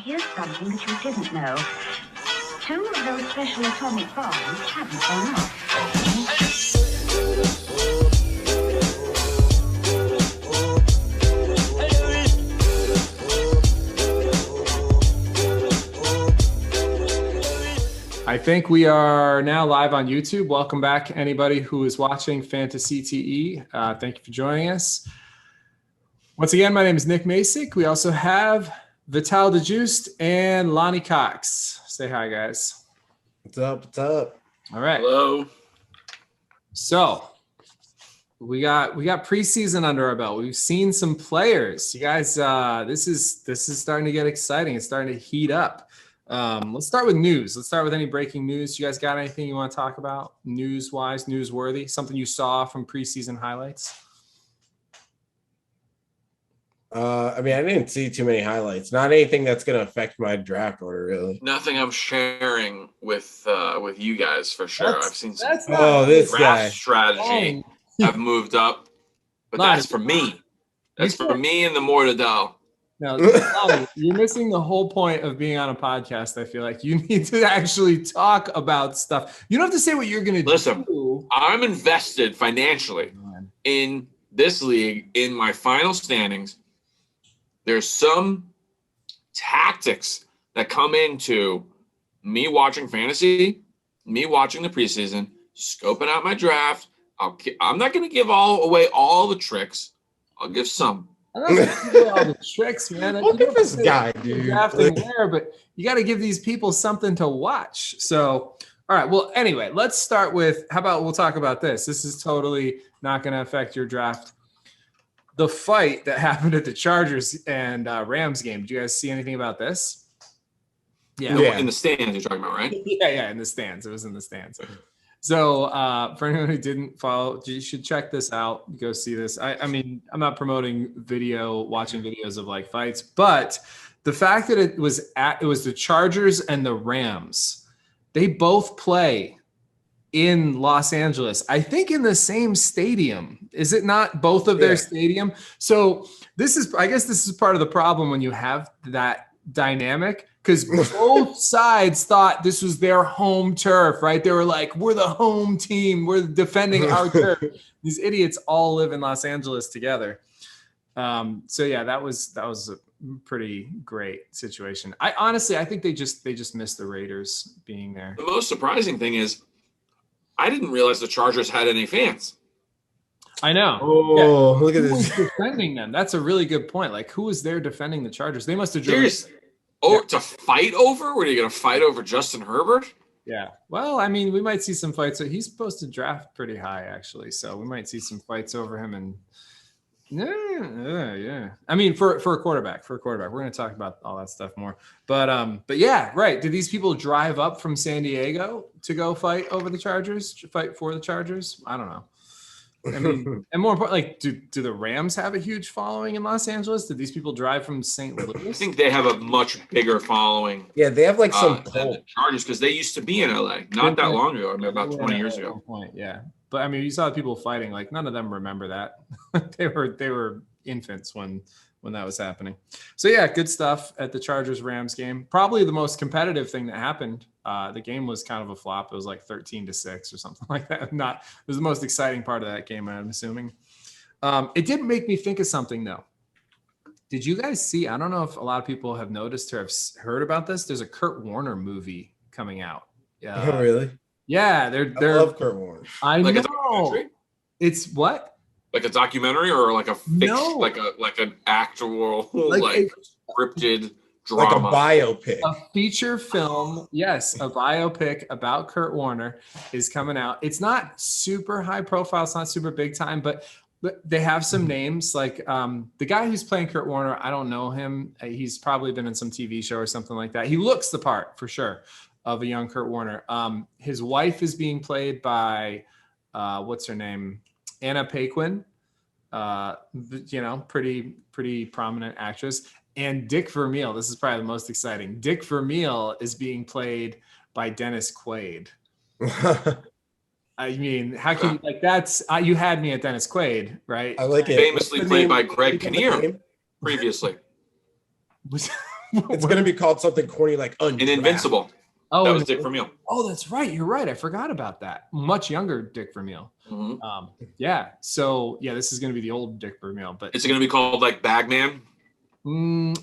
here's something that you didn't know. 2 of those special atomic bombs haven't gone off. I think we are now live on YouTube. Welcome back, anybody who is watching fantaCTE. Thank you for joining us. Once again, my name is Nick Masick. We also have Vital DeJuiced and Lonnie Cox. Say hi, guys. What's up? What's up? All right. Hello. So we got preseason under our belt. We've seen some players. You guys, this is starting to get exciting. It's starting to heat up. Let's start with news. Let's start with any breaking news. You guys got anything you want to talk about news-wise, newsworthy? Something you saw from preseason highlights? I didn't see too many highlights. Not anything that's going to affect my draft order, really. Nothing I'm sharing with you guys for sure. I've seen some this draft guy strategy have moved up, but that's for me. That's for me and the Mortadell. No, you're missing the whole point of being on a podcast. I feel like you need to actually talk about stuff. You don't have to say what you're going to do. Listen, I'm invested financially in this league in my final standings. There's some tactics that come into me watching fantasy, me watching the preseason, scoping out my draft. I'm not going to give away all the tricks. I'll give some. I'm not going to give all the tricks, man. Look at this guy, dude. Drafting there, but you got to give these people something to watch. So, all right. Well, anyway, let's start with, how about we'll talk about this. This is totally not going to affect your draft. The fight that happened at the Chargers and Rams game. Did you guys see anything about this? Yeah. In the stands you're talking about, right? Yeah, in the stands. It was in the stands. So for anyone who didn't follow, you should check this out. Go see this. I mean, I'm not promoting watching videos of like fights, but the fact that it was the Chargers and the Rams, they both play in Los Angeles, I think in the same stadium. Is it not both of their stadium? So I guess this is part of the problem when you have that dynamic, because both sides thought this was their home turf, right? They were like, we're the home team. We're defending our turf. These idiots all live in Los Angeles together. So yeah, that was a pretty great situation. I think they just missed the Raiders being there. The most surprising thing is I didn't realize the Chargers had any fans. I know. Oh, look at who this. was defending them? That's a really good point. Like, who was there defending the Chargers? They must have Seriously. To fight over? Were you going to fight over Justin Herbert? Yeah. Well, I mean, we might see some fights. He's supposed to draft pretty high, actually. So we might see some fights over him. And yeah. I mean, for a quarterback, we're going to talk about all that stuff more. But yeah, right. Did these people drive up from San Diego to go fight over the Chargers? Fight for the Chargers? I don't know. I mean, and more importantly, like, do the Rams have a huge following in Los Angeles? Did these people drive from St. Louis? I think they have a much bigger following. Yeah, they have like some than the Chargers, because they used to be in LA not that long ago. I mean, about 20 years ago. Yeah, but I mean, you saw people fighting. Like, none of them remember that. they were infants when that was happening. So yeah, good stuff at the Chargers-Rams game. Probably the most competitive thing that happened. The game was kind of a flop. It was like 13-6 or something like that. It was the most exciting part of that game, I'm assuming. It did make me think of something, though. Did you guys see? I don't know if a lot of people have noticed or have heard about this. There's a Kurt Warner movie coming out. Oh, really? Yeah, I love Kurt Warner. I like know. It's what? Like a documentary or like a fiction, like an actual like scripted drama, like a biopic, a feature film. Yes, a biopic about Kurt Warner is coming out. It's not super high profile. It's not super big time, but they have some names like the guy who's playing Kurt Warner. I don't know him. He's probably been in some TV show or something like that. He looks the part for sure of a young Kurt Warner. His wife is being played by what's her name? Anna Paquin, pretty prominent actress. And Dick Vermeil, this is probably the most exciting. Dick Vermeil is being played by Dennis Quaid. I mean, how can you, like, that's you had me at Dennis Quaid, right? I like it. Famously played by Greg Kinnear previously. It's going to be called something corny like And Invincible. Oh, That was Dick Vermeil. Oh, that's right. You're right. I forgot about that. Much younger Dick Vermeil. Mhm. Yeah. So yeah, this is going to be the old Dick Vermeil, but Is it going to be called like Bagman?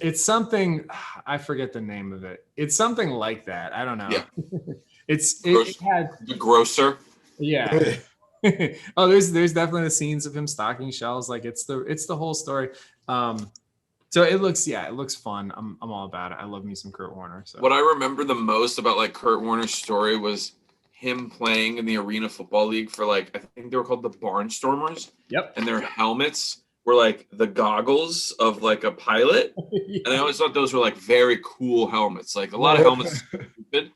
it's something. I forget the name of it. It's something like that. I don't know. Yeah. it had The Grocer. yeah. Oh, there's definitely the scenes of him stocking shelves. Like it's the whole story. So it looks fun. I'm all about it. I love me some Kurt Warner. So What I remember the most about like Kurt Warner's story was him playing in the Arena Football League for like, I think they were called the Barnstormers. Yep. And their helmets were like the goggles of like a pilot. Yeah. And I always thought those were like very cool helmets. Like a lot of helmets are stupid,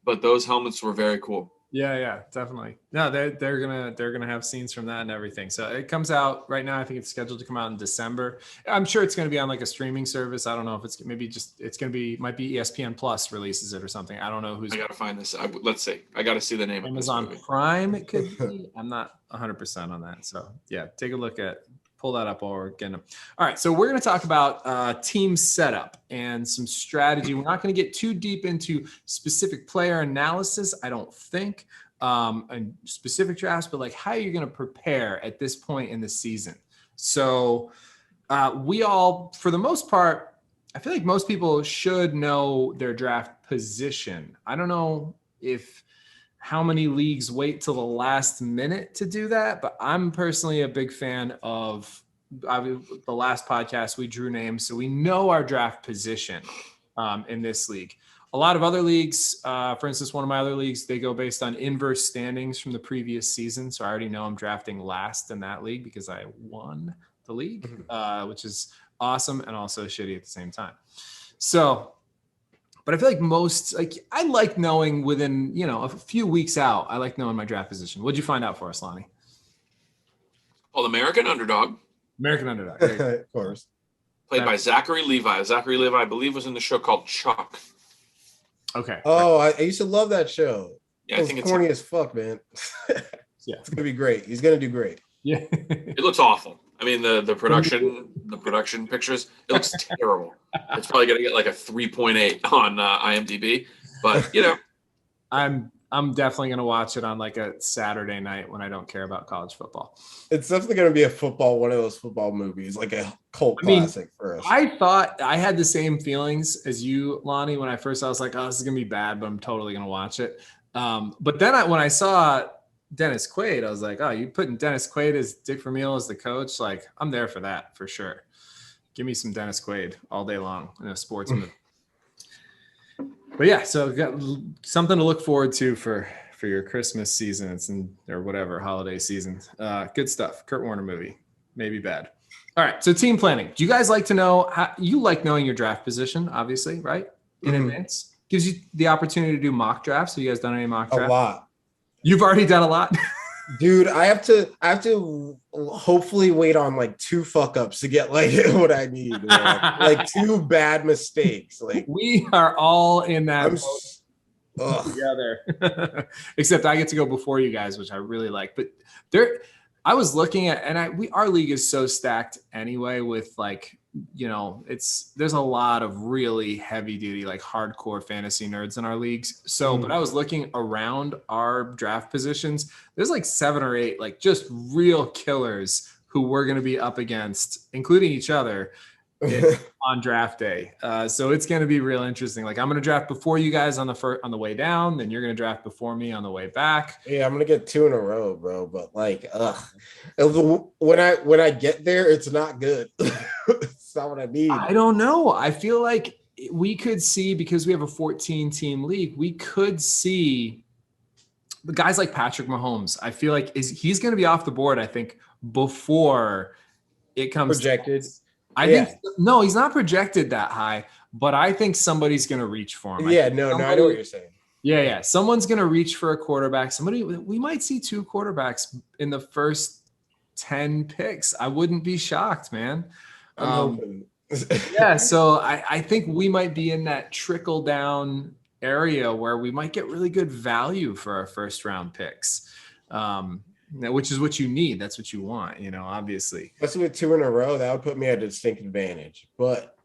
but those helmets were very cool. Yeah, definitely. No, they're gonna have scenes from that and everything. So it comes out right now. I think it's scheduled to come out in December. I'm sure it's gonna be on like a streaming service. I don't know if it's maybe just might be ESPN Plus releases it or something. I don't know who's. I gotta find this. Let's see. I gotta see the name of Amazon this movie. Prime. It could be. I'm not 100% on that. So yeah, take a look at. Pull that up while we're getting them. All right, so we're going to talk about team setup and some strategy. We're not going to get too deep into specific player analysis, I don't think, and specific drafts, but like how you're going to prepare at this point in the season. So we all, for the most part, I feel like most people should know their draft position. I don't know how many leagues wait till the last minute to do that, but I'm personally a big fan of the last podcast we drew names, so we know our draft position in this league. A lot of other leagues, for instance, one of my other leagues, they go based on inverse standings from the previous season. So I already know I'm drafting last in that league because I won the league, which is awesome and also shitty at the same time. So, but I feel like I like knowing within, a few weeks out, I like knowing my draft position. What'd you find out for us, Lonnie? Called American Underdog. American Underdog. Of course. Played by Zachary Levi. Zachary Levi, I believe, was in the show called Chuck. Okay. Oh, I used to love that show. Yeah, I think it's corny as fuck, man. Yeah. It's gonna be great. He's gonna do great. Yeah. It looks awful. I mean, the production pictures, it looks terrible. It's probably gonna get like a 3.8 on IMDb, but I'm definitely gonna watch it on like a Saturday night when I don't care about college football. It's definitely gonna be one of those football movies, like a cult classic for us. I thought I had the same feelings as you, Lonnie, when I first I was like, oh, this is gonna be bad, but I'm totally gonna watch it. But then when I saw Dennis Quaid, I was like, oh, you putting Dennis Quaid as Dick Vermeil as the coach? Like, I'm there for that for sure. Give me some Dennis Quaid all day long in a sports movie. But yeah, so got something to look forward to for your Christmas season or whatever holiday season. Good stuff. Kurt Warner movie, maybe bad. All right, so team planning. Do you guys like to know how you like knowing your draft position? Obviously, right? In advance gives you the opportunity to do mock drafts. Have you guys done any mock drafts? A lot. You've already done a lot. Dude, I have to hopefully wait on like 2 fuck ups to get like what I need. Like 2 bad mistakes. Like we are all in that together. Except I get to go before you guys, which I really like. But I was looking at, and our league is so stacked anyway with like, there's a lot of really heavy duty, like hardcore fantasy nerds in our leagues. So, but I was looking around our draft positions. There's like 7 or 8, like just real killers who we're going to be up against, including each other on draft day. So it's going to be real interesting. Like I'm going to draft before you guys on the way down, then you're going to draft before me on the way back. Yeah, I'm going to get 2 in a row, bro. But like, when I get there, it's not good. It's not what I need. I don't know. I feel like we could see, because we have a 14 team league, we could see the guys like Patrick Mahomes. I feel like he's going to be off the board, I think, before it comes projected. I think no, he's not projected that high, but I think somebody's going to reach for him. I know what you're saying. Yeah. Someone's going to reach for a quarterback. We might see 2 quarterbacks in the first 10 picks. I wouldn't be shocked, man. I'm hoping. Yeah, so I think we might be in that trickle down area where we might get really good value for our first round picks, which is what you need. That's what you want, obviously. Especially with 2 in a row, that would put me at a distinct advantage. But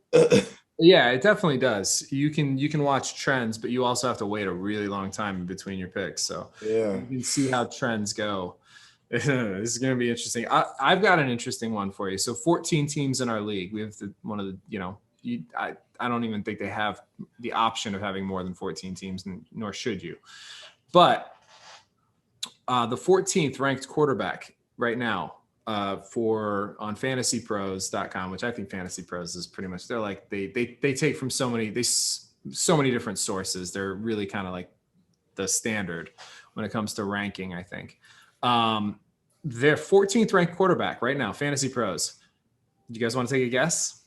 Yeah, it definitely does. You can watch trends, but you also have to wait a really long time in between your picks. So Yeah. you can see how trends go. This is going to be interesting. I've got an interesting one for you. So 14 teams in our league. We have one of the, I don't even think they have the option of having more than 14 teams, nor should you. But the 14th ranked quarterback right now for on fantasypros.com, which I think Fantasy Pros is pretty much, they're like, they take from so many different sources. They're really kind of like the standard when it comes to ranking, I think. Their 14th ranked quarterback right now, Fantasy Pros. Do you guys want to take a guess?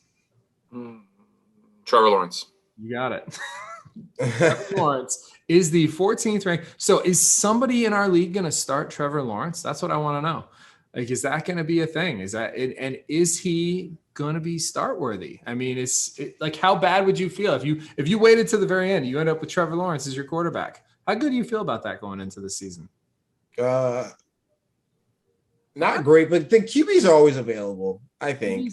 Trevor Lawrence. You got it. Trevor Lawrence is the 14th ranked. So is somebody in our league going to start Trevor Lawrence? That's what I want to know. Like, is that going to be a thing? Is that it? And is he going to be start worthy? I mean, like, how bad would you feel if you waited to the very end, you end up with Trevor Lawrence as your quarterback? How good do you feel about that going into the season? Not great, but the QBs are always available, I think.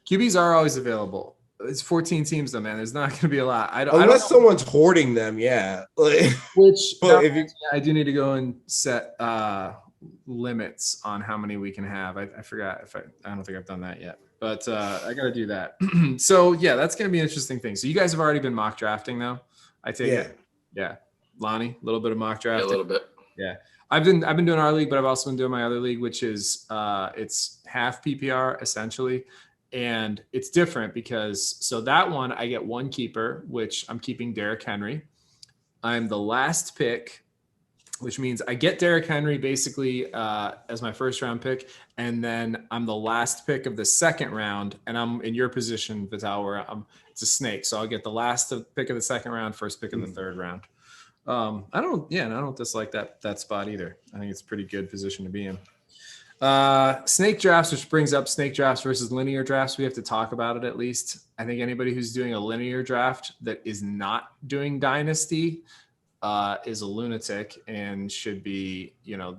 QBs are always available. It's 14 teams though, man. There's not going to be a lot. Unless someone's hoarding them, yeah. Which if I do need to go and set limits on how many we can have. I forgot I don't think I've done that yet, but I got to do that. So yeah, that's going to be an interesting thing. So you guys have already been mock drafting though, I take it. Yeah. Lonnie, a little bit of mock drafting. Yeah, a little bit. Yeah. I've been doing our league, but I've also been doing my other league, which is it's half PPR essentially. And it's different because so that one I get one keeper, which I'm keeping Derrick Henry. I'm the last pick, which means I get Derrick Henry basically as my first round pick. And then I'm the last pick of the second round. And I'm in your position, Vital, where it's a snake. So I'll get the last pick of the second round, first pick of the third round. I don't dislike that spot either. I think it's a pretty good position to be in. Snake drafts, which brings up snake drafts versus linear drafts. We have to talk about it at least. I think anybody who's doing a linear draft that is not doing dynasty is a lunatic and should be,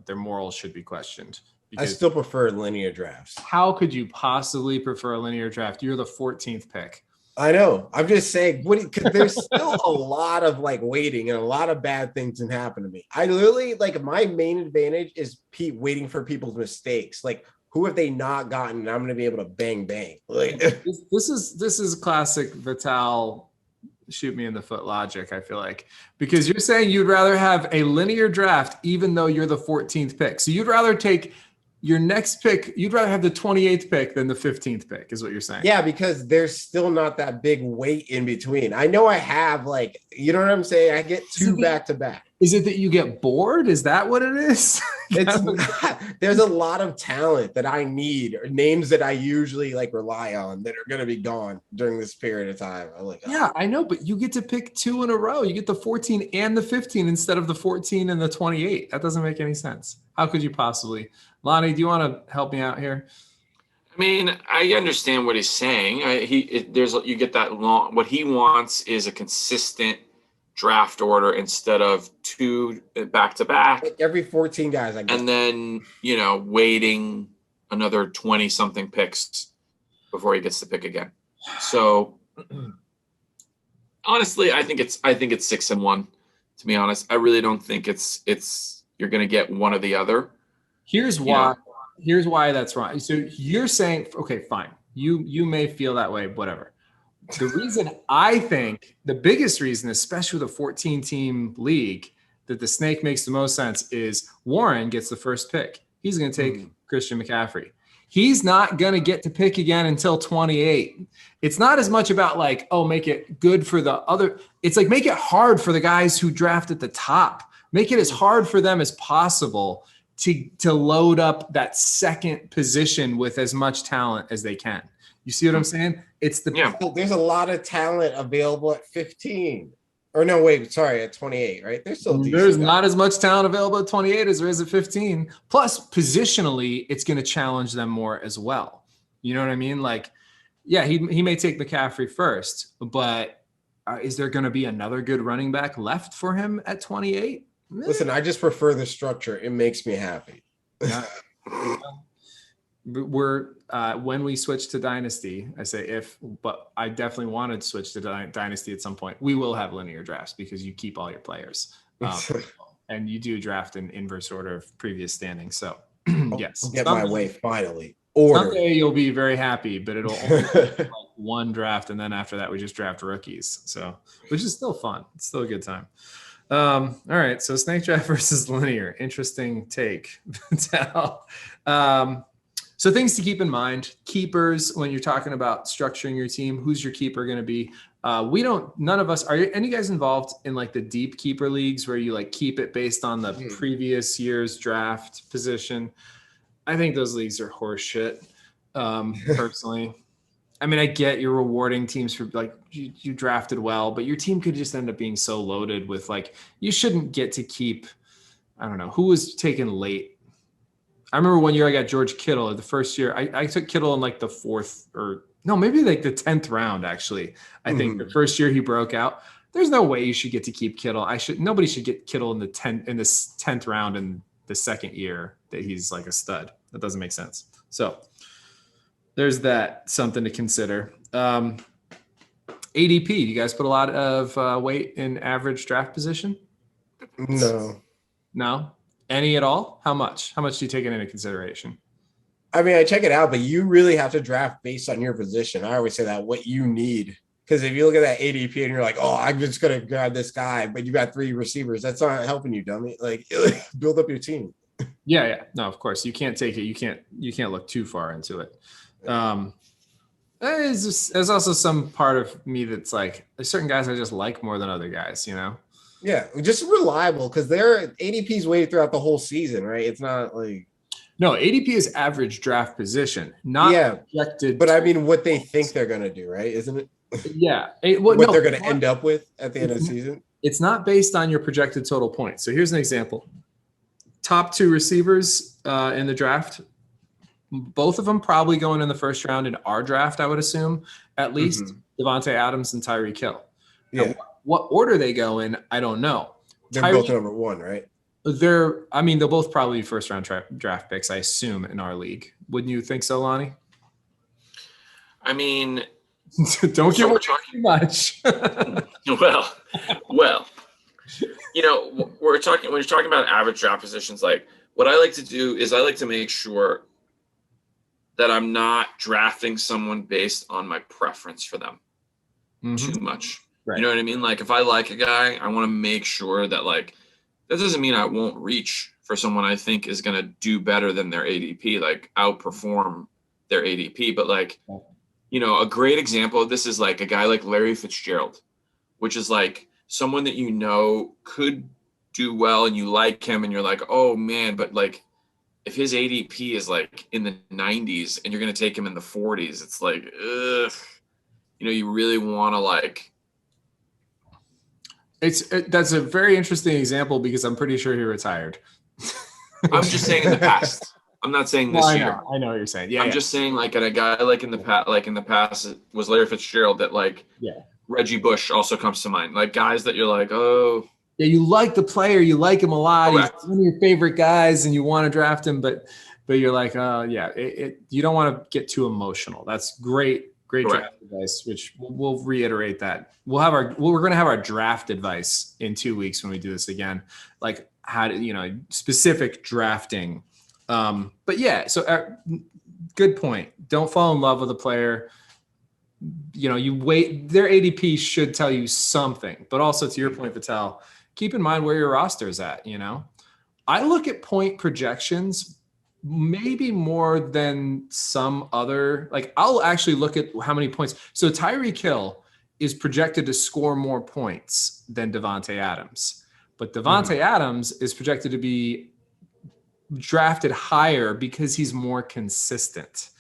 their morals should be questioned. I still prefer linear drafts. How could you possibly prefer a linear draft? You're the 14th pick. I know. I'm just saying, because there's still a lot of waiting and a lot of bad things can happen to me. I literally my main advantage is waiting for people's mistakes. Like, who have they not gotten? And I'm going to be able to bang. This is classic Vital shoot me in the foot logic. I feel like, because you're saying you'd rather have a linear draft even though you're the 14th pick. So you'd rather take your next pick, you'd rather have the 28th pick than the 15th pick, is what you're saying. Yeah, because there's still not that big wait in between. I know I have you know what I'm saying? I get two back to back. Is it that you get bored? Is that what it is? It's not. There's a lot of talent that I need, or names that I usually rely on that are going to be gone during this period of time. Yeah, I know, but you get to pick two in a row. You get the 14 and the 15 instead of the 14 and the 28. That doesn't make any sense. How could you possibly? Lonnie, do you want to help me out here? I mean, I understand what he's saying. You get that long. What he wants is a consistent draft order instead of two back to back. Every 14 guys, I guess. And then waiting another 20 something picks before he gets to pick again. So honestly, I think it's 6-1. To be honest, I really don't think it's you're going to get one or the other. Here's why that's wrong. So you're saying, okay, fine. You may feel that way, whatever. The reason I think the biggest reason, especially with a 14-team league, that the snake makes the most sense is Warren gets the first pick. He's going to take Christian McCaffrey. He's not going to get to pick again until 28. It's not as much about make it good for the other. It's make it hard for the guys who draft at the top. Make it as hard for them as possible to load up that second position with as much talent as they can. You see what I'm saying? There's a lot of talent available at 15. Or no, wait, sorry, at 28, right? There's not as much talent available at 28 as there is at 15. Plus, positionally, it's going to challenge them more as well. You know what I mean? He may take McCaffrey first, but is there going to be another good running back left for him at 28? Listen, I just prefer the structure. It makes me happy. we're when we switch to Dynasty, I say if, but I definitely wanted to switch to Dynasty at some point. We will have linear drafts because you keep all your players, and you do draft in inverse order of previous standings. So yes, I'll get my way finally. Order. Someday you'll be very happy, but it'll only be like one draft, and then after that we just draft rookies. So, which is still fun. It's still a good time. All right, so snake draft versus linear. Interesting take. So things to keep in mind. Keepers, when you're talking about structuring your team, who's your keeper going to be? None of us, are any guys involved in like the deep keeper leagues where you like keep it based on the previous year's draft position? I think those leagues are horse shit, personally. I mean, I get you're rewarding teams for like you drafted well, but your team could just end up being so loaded with like, you shouldn't get to keep, I don't know, who was taken late. I remember one year I got George Kittle. The first year I took Kittle in like the 4th or no, maybe like the 10th round. Actually, I think the first year he broke out. There's no way you should get to keep Kittle. Nobody should get Kittle in the 10th round in the second year that he's like a stud. That doesn't make sense. So there's that, something to consider. ADP, do you guys put a lot of weight in average draft position? No? Any at all? How much? How much do you take it into consideration? I mean, I check it out, but you really have to draft based on your position. I always say that, what you need. Because if you look at that ADP and you're like, oh, I'm just going to grab this guy, but you got 3 receivers, that's not helping you, dummy. Like, build up your team. Yeah. No, of course. You can't take it. You can't look too far into it. There's also some part of me that's like, there's certain guys I just like more than other guys, you know? Yeah, just reliable, because their ADP's weighted throughout the whole season, right? It's not like... No, ADP is average draft position, not projected. But I mean, what they think they're going to do, right? Isn't it? Yeah. What they're going to end up with at the end of the season? It's not based on your projected total points. So here's an example. Top 2 receivers in the draft, both of them probably going in the first round in our draft, I would assume, at least Devontae Adams and Tyreek Hill. Yeah. Now, what order they go in, I don't know. They're both number 1, right? They'll both probably be first round draft picks, I assume, in our league. Wouldn't you think so, Lonnie? I mean, don't give away too much. well, you know, when you're talking about average draft positions, like what I like to do is I like to make sure that I'm not drafting someone based on my preference for them too much. Right. You know what I mean? Like if I like a guy, I want to make sure that like, that doesn't mean I won't reach for someone I think is going to do better than their ADP, like outperform their ADP. But like, you know, a great example of this is like a guy like Larry Fitzgerald, which is like someone that, you know, could do well and you like him and you're like, oh man, but like if his ADP is like in the 90s and you're going to take him in the 40s, it's like, ugh, you know, you really want to like, that's a very interesting example because I'm pretty sure he retired. I'm just saying in the past. I'm not saying this year. I know what you're saying. Yeah, I'm just saying like a guy like in the past was Larry Fitzgerald that like Reggie Bush also comes to mind. Like guys that you're like, oh. Yeah, you like the player, you like him a lot. Correct. He's one of your favorite guys and you want to draft him, but you're like, oh yeah, you don't want to get too emotional. That's great draft advice, which we'll reiterate that. We're going to have our draft advice in 2 weeks when we do this again, like how to, you know, specific drafting. But yeah, so good point. Don't fall in love with a player. You know, you wait, their ADP should tell you something, but also to your point, Vital, keep in mind where your roster is at. You know, I look at point projections maybe more than some other, like I'll actually look at how many points. So Tyreek Hill is projected to score more points than Devontae Adams, but Devontae Adams is projected to be drafted higher because he's more consistent.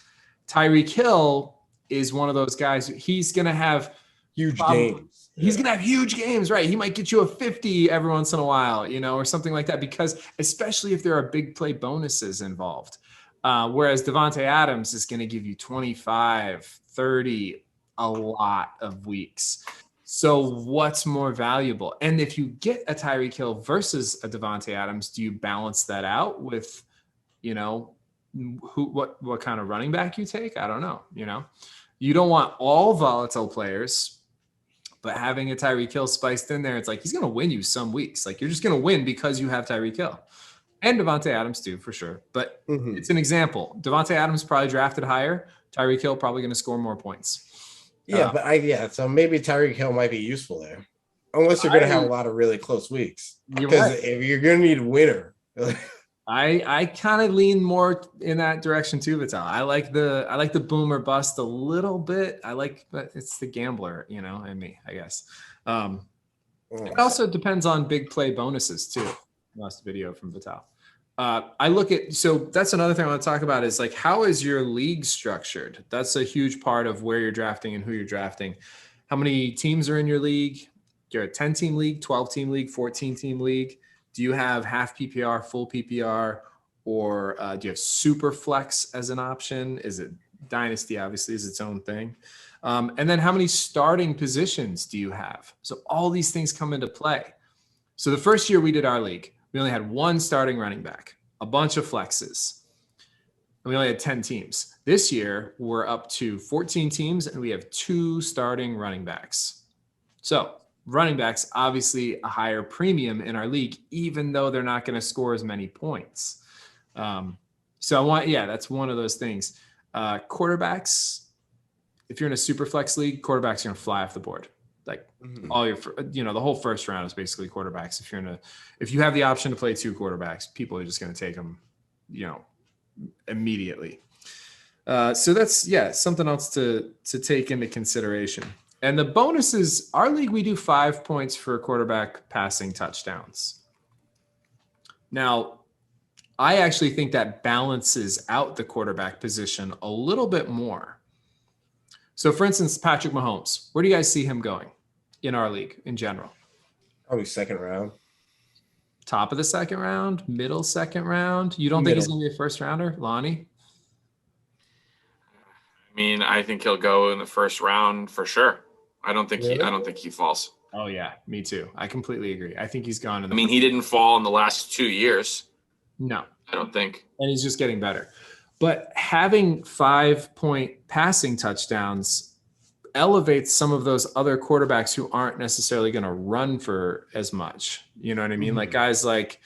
Tyreek Hill is one of those guys. He's going to have huge games. He's going to have huge games, right? He might get you a 50 every once in a while, you know, or something like that, because especially if there are big play bonuses involved. Whereas Devontae Adams is going to give you 25, 30, a lot of weeks. So what's more valuable? And if you get a Tyreek Hill versus a Devontae Adams, do you balance that out with, you know, what kind of running back you take. I don't know. You don't want all volatile players, but having a Tyreek Hill spiced in there, it's like he's going to win you some weeks. Like you're just going to win because you have Tyreek Hill and Devontae Adams too, for sure. But it's an example. Devontae Adams probably drafted higher. Tyreek Hill probably going to score more points. Yeah, so maybe Tyreek Hill might be useful there, unless you're going to have a lot of really close weeks. Because if you're going to need a winner. I kind of lean more in that direction too, Vital. I like the boom or bust a little bit. But it's the gambler, in me, I guess. It also depends on big play bonuses too. Last video from Vital. So that's another thing I want to talk about is like, how is your league structured? That's a huge part of where you're drafting and who you're drafting. How many teams are in your league? You're a 10-team league, 12-team league, 14-team league. Do you have half PPR, full PPR, or do you have super flex as an option? Is it dynasty? Obviously, is its own thing. And then how many starting positions do you have? So all these things come into play. So the first year we did our league, we only had one starting running back, a bunch of flexes. And we only had 10 teams. This year, we're up to 14 teams, and we have 2 starting running backs. So running backs, obviously a higher premium in our league, even though they're not going to score as many points. That's one of those things. Quarterbacks, if you're in a super flex league, quarterbacks are going to fly off the board. Like all your, the whole first round is basically quarterbacks. If you have the option to play 2 quarterbacks, people are just going to take them, immediately. So that's, something else to take into consideration. And the bonuses, our league, we do 5 points for quarterback passing touchdowns. Now, I actually think that balances out the quarterback position a little bit more. So, for instance, Patrick Mahomes, where do you guys see him going in our league in general? Probably second round. Top of the second round, middle second round. You don't think he's going to be a first rounder, Lonnie? I mean, I think he'll go in the first round for sure. I don't think he falls. Oh yeah, me too. I completely agree. I think he's gone. He didn't fall in the last 2 years. No, I don't think. And he's just getting better. But having 5-point passing touchdowns elevates some of those other quarterbacks who aren't necessarily going to run for as much. You know what I mean? Mm-hmm. Like guys like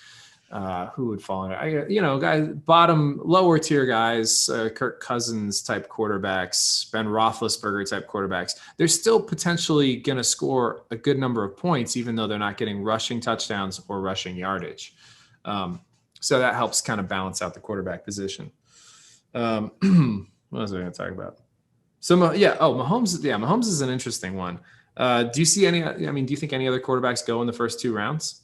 who would fall in it? Guys, lower tier guys, Kirk Cousins type quarterbacks, Ben Roethlisberger type quarterbacks. They're still potentially going to score a good number of points, even though they're not getting rushing touchdowns or rushing yardage. So that helps kind of balance out the quarterback position. What else are we going to talk about? Mahomes. Yeah, Mahomes is an interesting one. Do you see any? Do you think any other quarterbacks go in the first 2 rounds?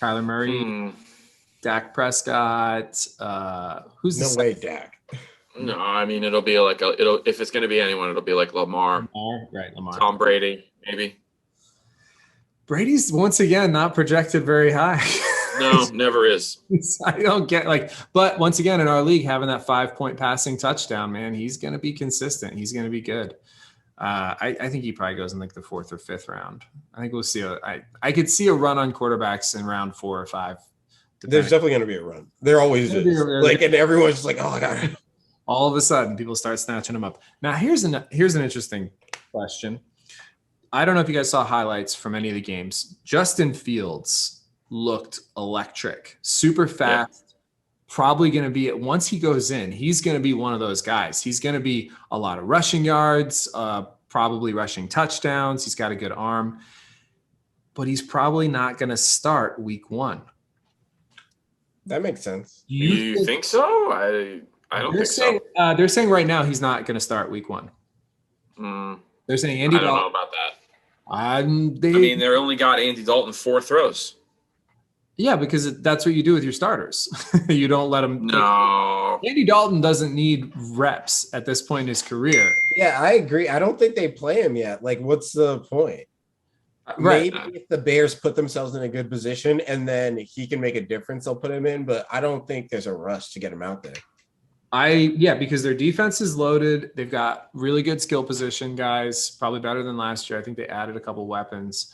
Kyler Murray, Dak Prescott. Who's no way, Dak? No, it'll be like if it's going to be anyone, it'll be like Lamar. Lamar. Tom Brady, maybe. Brady's once again not projected very high. No, never is. I don't get but once again in our league, having that 5-point passing touchdown, man, he's going to be consistent. He's going to be good. I think he probably goes in like the 4th or 5th round. I think we'll see. I could see a run on quarterbacks in round 4 or 5. There's definitely going to be a run. There always is. And everyone's just like, oh my God. All of a sudden, people start snatching them up. Now, here's an interesting question. I don't know if you guys saw highlights from any of the games. Justin Fields looked electric, super fast. Yeah. Probably going to be once he goes in, he's going to be one of those guys. He's going to be a lot of rushing yards, probably rushing touchdowns. He's got a good arm, but he's probably not going to start week 1. That makes sense. You think so? I don't think so. They're saying right now he's not going to start week 1. They're saying Andy Dalton. I don't know about that. They only got Andy Dalton 4 throws. Yeah, because that's what you do with your starters. You don't let them. No. Andy Dalton doesn't need reps at this point in his career. Yeah, I agree. I don't think they play him yet. Like, what's the point? Right. Maybe if the Bears put themselves in a good position and then he can make a difference, they'll put him in. But I don't think there's a rush to get him out there. Because their defense is loaded. They've got really good skill position guys, probably better than last year. I think they added a couple weapons.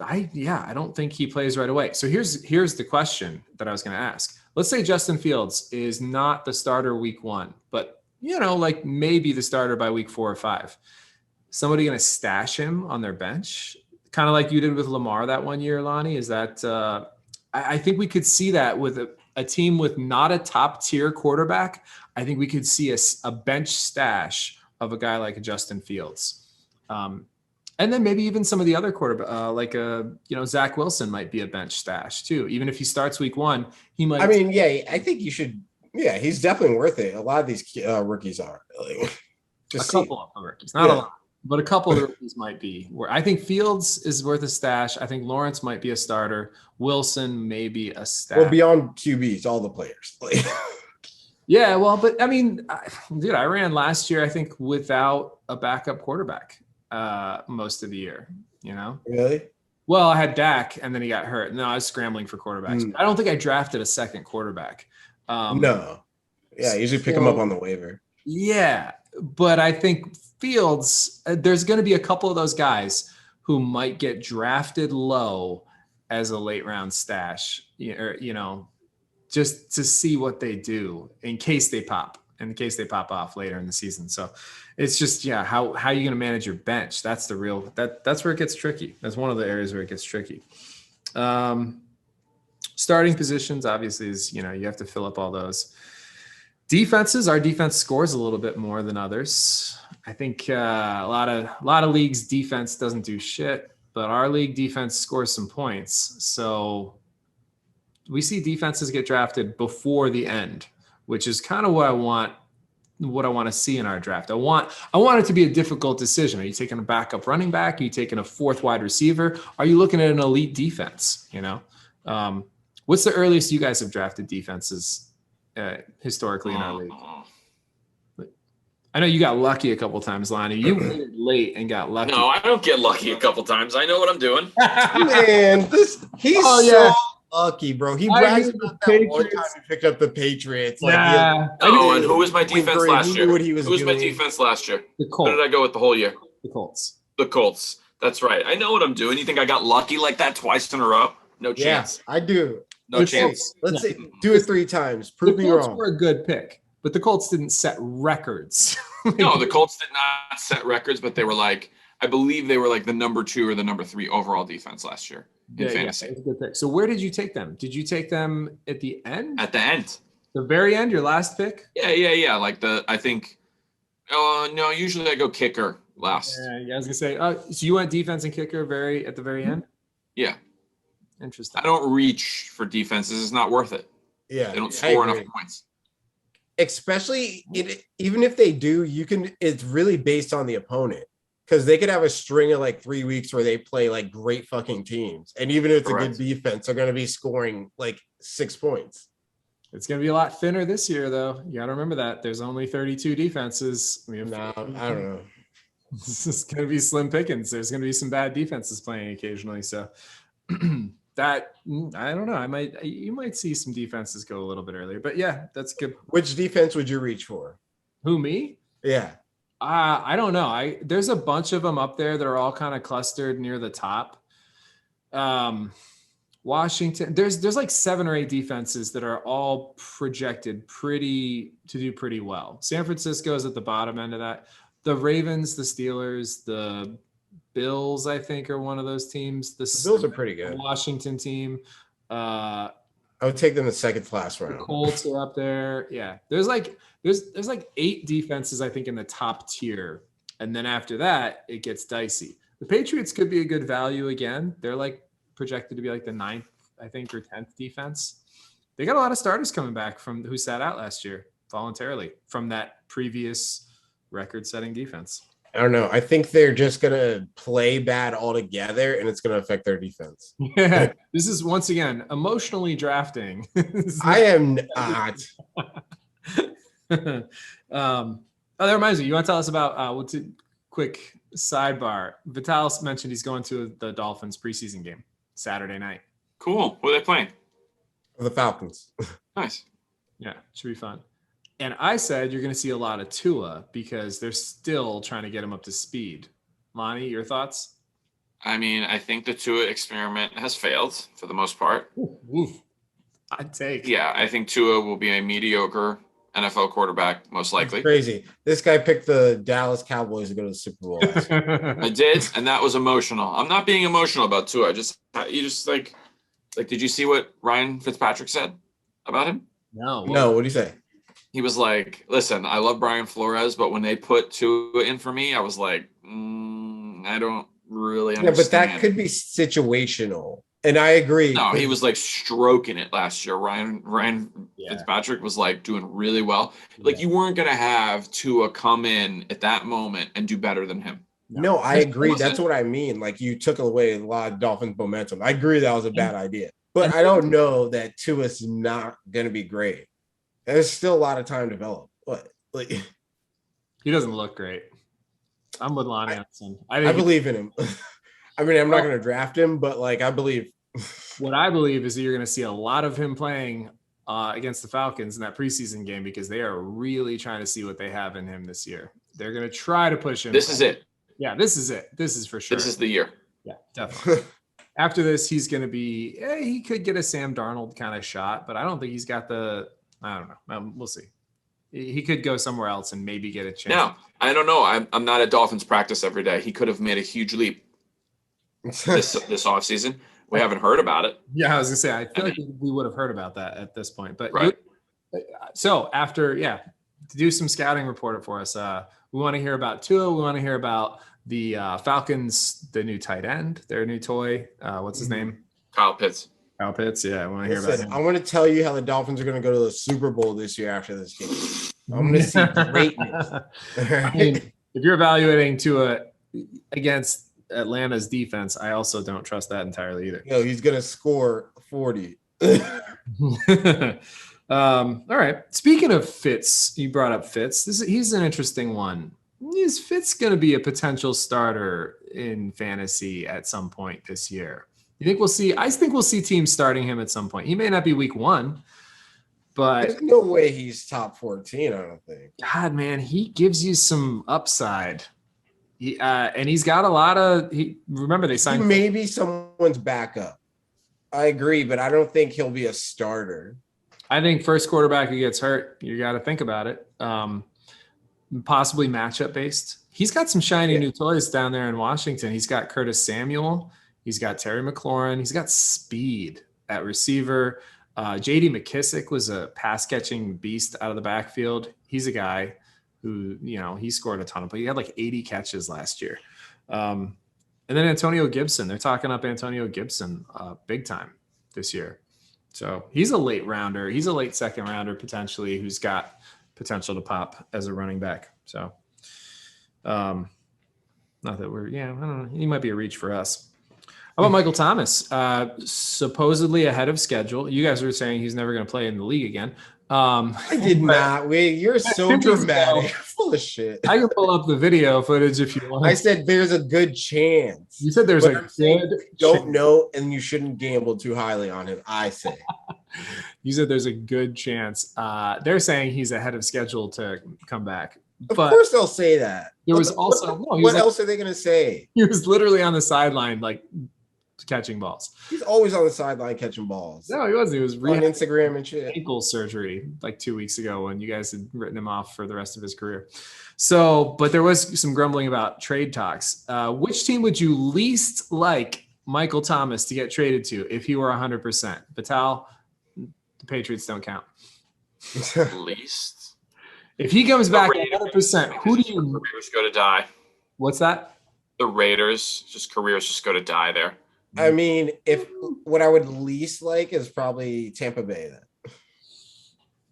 I don't think he plays right away. So here's the question that I was going to ask. let's say Justin Fields is not the starter week 1, but like maybe the starter by week 4 or 5. Somebody going to stash him on their bench, kind of like you did with Lamar that one year, Lonnie? Is that I think we could see that with a team with not a top tier quarterback. I think we could see a bench stash of a guy like a Justin Fields. And then maybe even some of the other quarterback, like Zach Wilson might be a bench stash too. Even if he starts week 1, he might. I mean, yeah, I think you should. Yeah, he's definitely worth it. A lot of these rookies are. Just a couple of the rookies, not a lot, but a couple of the rookies might be. Where I think Fields is worth a stash. I think Lawrence might be a starter. Wilson may be a stash. Well, beyond QBs, all the players. Yeah, well, but I mean, dude, I ran last year, I think, without a backup quarterback most of the year, Really? Well, I had Dak, and then he got hurt. No, I was scrambling for quarterbacks. I don't think I drafted a second quarterback. No. Yeah, I usually pick him up on the waiver. Yeah, but I think Fields, there's going to be a couple of those guys who might get drafted low as a late round stash, just to see what they do in case they pop off later in the season. So it's just, how are you going to manage your bench? That's that's where it gets tricky. That's one of the areas where it gets tricky. Starting positions, obviously, is, you have to fill up all those. Defenses, our defense scores a little bit more than others. I think a lot of leagues' defense doesn't do shit, but our league defense scores some points. So we see defenses get drafted before the end, which is kind of what I want to see in our draft. I want it to be a difficult decision. Are you taking a backup running back? Are you taking a 4th wide receiver? Are you looking at an elite defense? What's the earliest you guys have drafted defenses historically in our league? I know you got lucky a couple times, Lonnie. You waited late and got lucky. No, I don't get lucky a couple times. I know what I'm doing. Man, he's so lucky, bro. He brags about that one time he picked up the Patriots. Yeah. And who was my defense last year? Who was my defense last year? The Colts. Who did I go with the whole year? The Colts. The Colts. That's right. I know what I'm doing. You think I got lucky like that twice in a row? No chance. Yeah, I do. No chance. Let's say do it 3 times. Prove me wrong. The Colts were a good pick, but the Colts didn't set records. No, the Colts did not set records, but they were I believe they were the number 2 or the number 3 overall defense last year in fantasy. Yeah, it was a good pick. So where did you take them? Did you take them at the end? At the end. The very end, your last pick? Yeah. I think. Oh no, usually I go kicker last. Yeah, I was gonna say. So you went defense and kicker at the very end? Yeah. Interesting. I don't reach for defenses. It's not worth it. Yeah, they don't score enough points. Especially even if they do, it's really based on the opponent, because they could have a string of 3 weeks where they play great fucking teams, and even if it's a good defense, they're going to be scoring 6 points. It's going to be a lot thinner this year, though. You got to remember that there's only 32 defenses. I don't know. This is going to be slim pickings. There's going to be some bad defenses playing occasionally. So that, I don't know. You might see some defenses go a little bit earlier, but yeah, that's good. Which defense would you reach for? Who, me? Yeah. I don't know. There's a bunch of them up there that are all kind of clustered near the top. Washington, there's 7 or 8 defenses that are all projected to do pretty well. San Francisco is at the bottom end of that. The Ravens, the Steelers, the Bills, I think, are one of those teams. The Bills are pretty good. Washington team. I would take them the second to last round. The Colts are up there. Yeah. There's 8 defenses, I think, in the top tier. And then after that, it gets dicey. The Patriots could be a good value again. They're projected to be the 9th, I think, or 10th defense. They got a lot of starters coming back from who sat out last year voluntarily from that previous record-setting defense. I don't know. I think they're just going to play bad altogether, and it's going to affect their defense. Yeah. This is, once again, emotionally drafting. I am not. That reminds me. You want to tell us about what's a quick sidebar? Vitalis mentioned he's going to the Dolphins preseason game Saturday night. Cool. Who are they playing? The Falcons. Nice. Yeah, should be fun. And I said you're going to see a lot of Tua because they're still trying to get him up to speed. Lonnie, your thoughts? I mean, I think the Tua experiment has failed for the most part. Oof. I'd take. Yeah, I think Tua will be a mediocre NFL quarterback, most likely. Crazy. This guy picked the Dallas Cowboys to go to the Super Bowl. I did, and that was emotional. I'm not being emotional about Tua. You just like, did you see what Ryan Fitzpatrick said about him? No. No, what do you say? He was like, listen, I love Brian Flores, but when they put Tua in for me, I was like, I don't really understand. Yeah, but that could be situational. And I agree. No, he was like stroking it last year. Ryan Fitzpatrick was like doing really well. Like you weren't going to have Tua come in at that moment and do better than him. No, I agree. That's what I mean. Like you took away a lot of Dolphins momentum. I agree that was a bad idea. But I don't know that Tua's not going to be great. There's still a lot of time to develop. But like he doesn't look great. I'm with Lonnie Anderson. I believe in him. I mean, I'm not going to draft him, but like I believe. What I believe is that you're going to see a lot of him playing against the Falcons in that preseason game because they are really trying to see what they have in him this year. They're going to try to push him. This is it. Yeah, this is it. This is for sure. This is the year. Yeah, definitely. After this, he's going to be, he could get a Sam Darnold kind of shot, but I don't think he's got I don't know. We'll see. He could go somewhere else and maybe get a chance. No, I don't know. I'm not at Dolphins practice every day. He could have made a huge leap this offseason. We haven't heard about it. Yeah, I was gonna say I feel like we would have heard about that at this point. But right. So after to do some scouting report for us, we want to hear about Tua. We want to hear about the Falcons, the new tight end, their new toy. What's his name? Kyle Pitts. Kyle Pitts. Yeah, I want to hear about him. I want to tell you how the Dolphins are going to go to the Super Bowl this year after this game. I'm going to see greatness. I mean, if you're evaluating Tua against Atlanta's defense, I also don't trust that entirely either. He's going to score 40. All right. Speaking of Fitz, you brought up Fitz. He's an interesting one. Is Fitz going to be a potential starter in fantasy at some point this year? You think we'll see? I think we'll see teams starting him at some point. He may not be week 1, but there's no way he's top 14. I don't think. God, man, he gives you some upside. And he's got a lot of. Remember they signed. Maybe someone's backup. I agree, but I don't think he'll be a starter. I think first quarterback who gets hurt, you got to think about it. Possibly matchup based. He's got some shiny new toys down there in Washington. He's got Curtis Samuel. He's got Terry McLaurin. He's got speed at receiver. J.D. McKissick was a pass catching beast out of the backfield. He's a guy who, he scored a ton of plays. He had like 80 catches last year. And then Antonio Gibson. They're talking up Antonio Gibson big time this year. So he's a late rounder. He's a late second rounder potentially who's got potential to pop as a running back. So not that I don't know. He might be a reach for us. How about Michael Thomas? Supposedly ahead of schedule. You guys were saying he's never going to play in the league again. I did not. You're so dramatic. Full of shit. I can pull up the video footage if you want. I said there's a good chance. You said there's a good don't know, and you shouldn't gamble too highly on him. I say. You said there's a good chance. They're saying he's ahead of schedule to come back. Of course they'll say that. There was also what else are they going to say? He was literally on the sideline, like catching balls. He's always on the sideline catching balls. No, he wasn't. He was on Instagram and shit. Ankle surgery like 2 weeks ago when you guys had written him off for the rest of his career. So, but there was some grumbling about trade talks. Which team would you least like Michael Thomas to get traded to if he were 100%? Vital, the Patriots don't count. Least? If he comes back 100%, who do you? Careers go to die. What's that? The Raiders, careers just go to die there. I mean, if what I would least like is probably Tampa Bay then.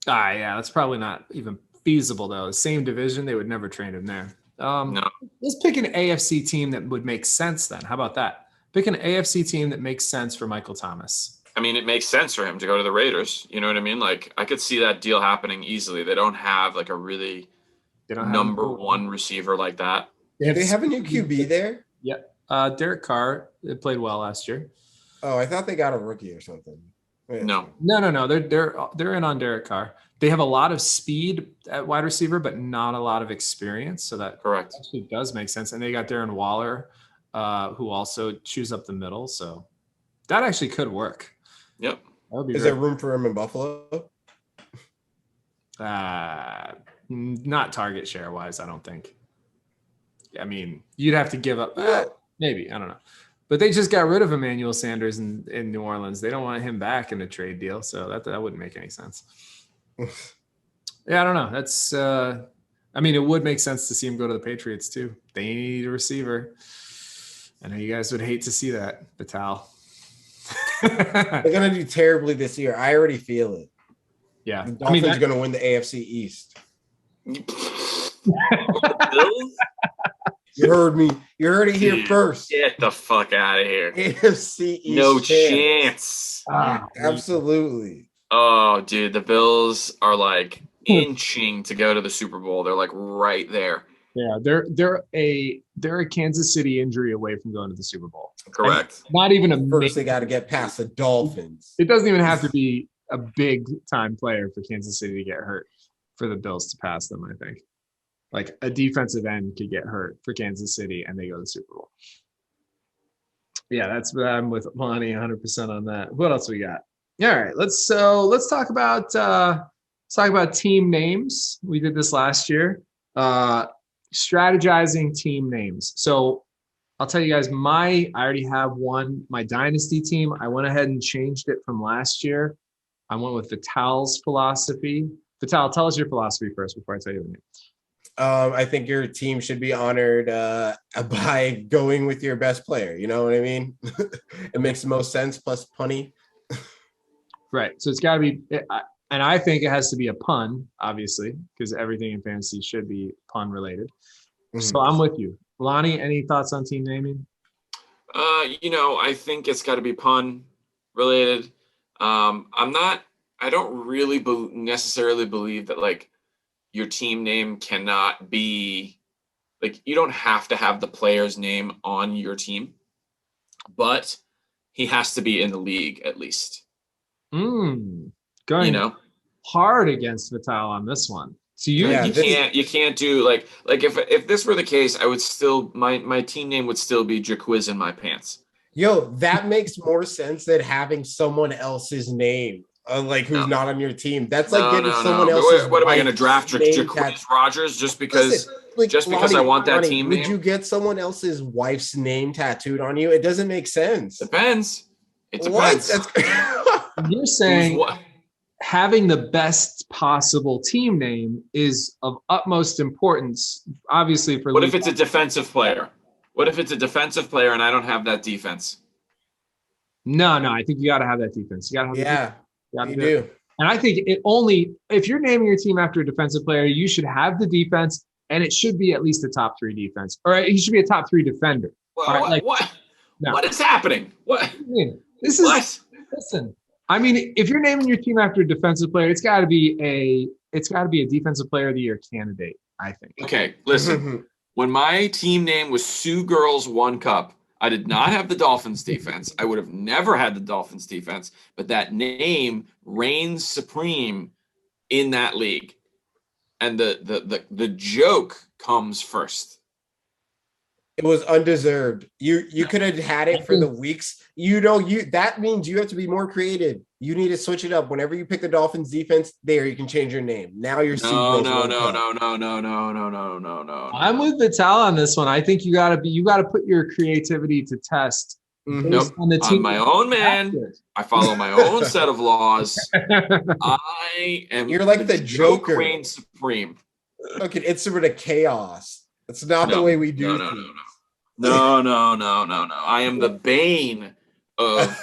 Yeah, that's probably not even feasible though. The same division, they would never trade him there. No. Let's pick an AFC team that would make sense then. How about that? Pick an AFC team that makes sense for Michael Thomas. I mean, it makes sense for him to go to the Raiders. You know what I mean? Like, I could see that deal happening easily. They don't have like a really number one receiver like that. They have a new QB there? Yep. Derek Carr played well last year. Oh, I thought they got a rookie or something. Yeah. No. They're in on Derek Carr. They have a lot of speed at wide receiver, but not a lot of experience. So that correct actually does make sense. And they got Darren Waller, who also chews up the middle. So that actually could work. Yep. would be Is there room for him in Buffalo? Not target share wise, I don't think. I mean, you'd have to give up. Maybe, I don't know. But they just got rid of Emmanuel Sanders in New Orleans. They don't want him back in a trade deal, so that wouldn't make any sense. Yeah, I don't know. That's I mean, it would make sense to see him go to the Patriots too. They need a receiver. I know you guys would hate to see that, Vital. They're gonna do terribly this year. I already feel it. Yeah, The Dolphins are gonna win the AFC East. Bills? You heard me. You heard it here first. Get the fuck out of here. AFC East. No chance. Absolutely. Oh, dude, the Bills are like inching to go to the Super Bowl. They're like right there. Yeah, they're a Kansas City injury away from going to the Super Bowl. Correct. And not even a First, they got to get past the Dolphins. It doesn't even have to be a big time player for Kansas City to get hurt for the Bills to pass them, I think. Like a defensive end could get hurt for Kansas City and they go to the Super Bowl. Yeah, I'm with Lonnie 100% on that. What else we got? All right, let's talk about team names. We did this last year. Strategizing team names. So I'll tell you guys, I already have one. My dynasty team, I went ahead and changed it from last year. I went with Vital's philosophy. Vital, tell us your philosophy first before I tell you the name. I think your team should be honored by going with your best player. You know what I mean? It makes the most sense, plus punny. Right. So it's got to be, and I think it has to be a pun, obviously, because everything in fantasy should be pun related. Mm-hmm. So I'm with you. Lonnie, any thoughts on team naming? I think it's got to be pun related. I don't really necessarily believe that like your team name cannot be like, you don't have to have the player's name on your team, but he has to be in the league at least. Going hard against Vital on this one. So you can't do like if this were the case, I would still my team name would still be Jaquiz in my pants. Yo, that makes more sense than having someone else's name. Who's not on your team. That's like getting someone else's. What am I going to draft Jaquiz Rogers just because? Just because I want that team name? Would you get someone else's wife's name tattooed on you? It doesn't make sense. Depends. It depends. You're saying having the best possible team name is of utmost importance, obviously. What if it's a defensive player? What if it's a defensive player and I don't have that defense? No, I think you got to have that defense. You got to have you do. And I think if you're naming your team after a defensive player, you should have the defense, and it should be at least a top 3 defense, or he should be a top 3 defender. Well, what is happening? What? Listen. I mean, if you're naming your team after a defensive player, it's got to be a defensive player of the year candidate, I think. Okay, listen. When my team name was Sioux Girls 1 Cup, I did not have the Dolphins defense. I would have never had the Dolphins defense, but that name reigns supreme in that league. And the joke comes first. It was undeserved. You could have had it for the weeks. That means you have to be more creative. You need to switch it up. Whenever you pick the Dolphins defense, you can change your name. Now you're no. I'm with Vital on this one. I think you got to put your creativity to test. Nope. I'm my own man. I follow my own set of laws. You're like the Joker. Reigns supreme. Look at instrument of chaos. That's not the way we do things. No. I am the bane of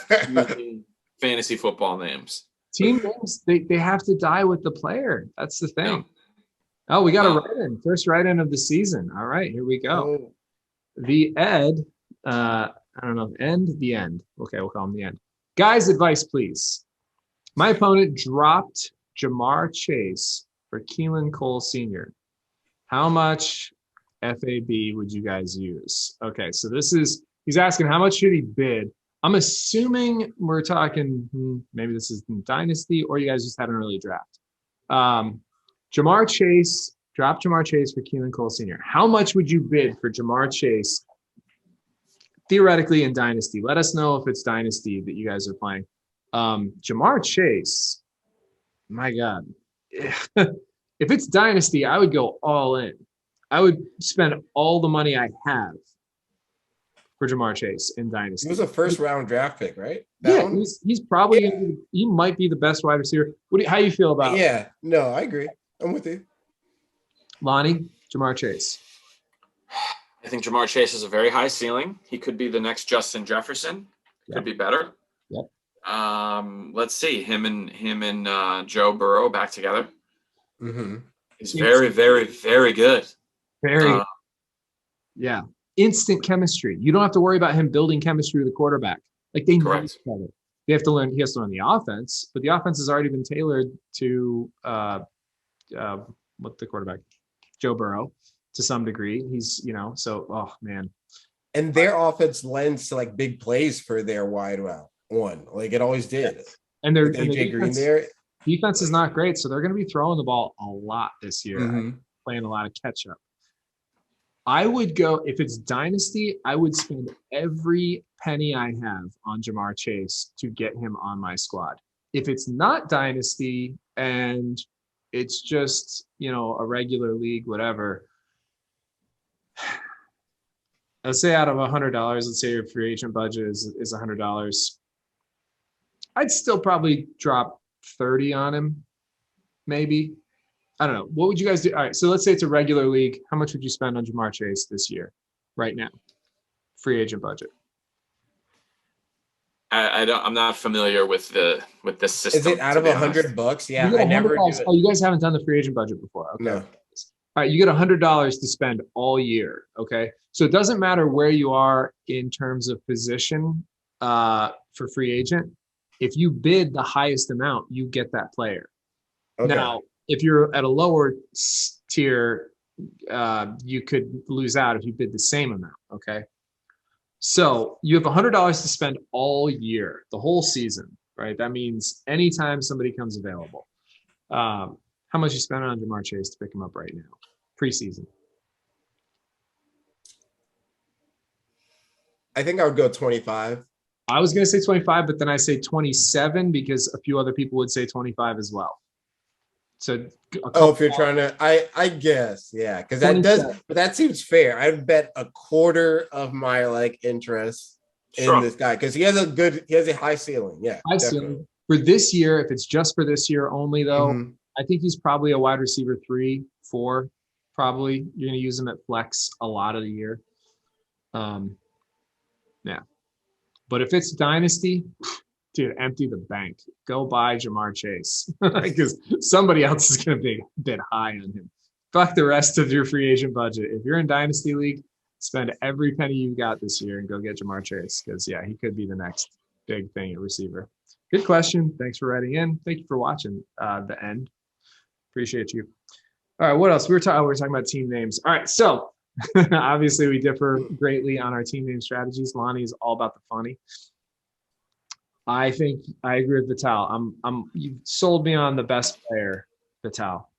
fantasy football names. Team names, they have to die with the player. That's the thing. Oh, we got a write-in. First write-in of the season. All right, here we go. The Ed, I don't know, the end. Okay, we'll call him the end. Guys, advice, please. My opponent dropped Jamar Chase for Keelan Cole Sr. How much FAB would you guys use? Okay, so he's asking how much should he bid? I'm assuming we're talking, maybe this is in Dynasty or you guys just had an early draft. Jamar Chase, drop Jamar Chase for Keelan Cole Sr. How much would you bid for Jamar Chase theoretically in Dynasty? Let us know if it's Dynasty that you guys are playing. Jamar Chase, my God. If it's Dynasty, I would go all in. I would spend all the money I have for Jamar Chase in Dynasty. He was a first round draft pick, right? He's probably he might be the best wide receiver. How do you feel about? Yeah, no, I agree. I'm with you, Lonnie. Jamar Chase. I think Jamar Chase has a very high ceiling. He could be the next Justin Jefferson. Could be better. Yep. Let's see him and Joe Burrow back together. Mm-hmm. He's very, very, very good. Very. Yeah. Instant chemistry. You don't have to worry about him building chemistry with the quarterback. Like they know each other. They have to learn. He has to learn the offense, but the offense has already been tailored to what the quarterback, Joe Burrow, to some degree. He's so oh man. And their offense lends to like big plays for their wide one, like it always did. Yes. And their AJ Green there. Defense is not great, so they're going to be throwing the ball a lot this year, playing a lot of catch up. I would go, if it's Dynasty, I would spend every penny I have on Jamar Chase to get him on my squad. If it's not Dynasty and it's just, a regular league, whatever, let's say out of $100, let's say your free agent budget is $100, I'd still probably drop 30 on him, maybe. I don't know. What would you guys do? All right, so let's say it's a regular league. How much would you spend on Jamar Chase this year, right now? Free agent budget. I'm not familiar with this system. Is it out of $100? Yeah, I never do it. Oh, you guys haven't done the free agent budget before. Okay. No. All right, you get $100 to spend all year. Okay, so it doesn't matter where you are in terms of position for free agent. If you bid the highest amount, you get that player. Okay. Now, if you're at a lower tier, you could lose out if you bid the same amount. Okay. So you have $100 to spend all year, the whole season, right? That means anytime somebody comes available. How much you spend on Jamar Chase to pick him up right now, preseason? I think I would go 25. I was going to say 25, but then I say 27 because a few other people would say 25 as well. So, if you're trying to, I guess, yeah, because that does, but that seems fair. I'd bet a quarter of my interest in this guy because he has a high ceiling. Yeah, high ceiling for this year. If it's just for this year only, though, I think he's probably a wide receiver 3, 4. Probably you're going to use him at flex a lot of the year. Yeah. But if it's Dynasty, dude, empty the bank. Go buy Jamar Chase because somebody else is going to be a bit high on him. Fuck the rest of your free agent budget. If you're in Dynasty League, spend every penny you got this year and go get Jamar Chase because, yeah, he could be the next big thing at receiver. Good question. Thanks for writing in. Thank you for watching the end. Appreciate you. All right, what else? We were talking about team names. All right, so obviously we differ greatly on our team name strategies. Lonnie is all about the funny. I think I agree with Vital. You sold me on the best player, Vital.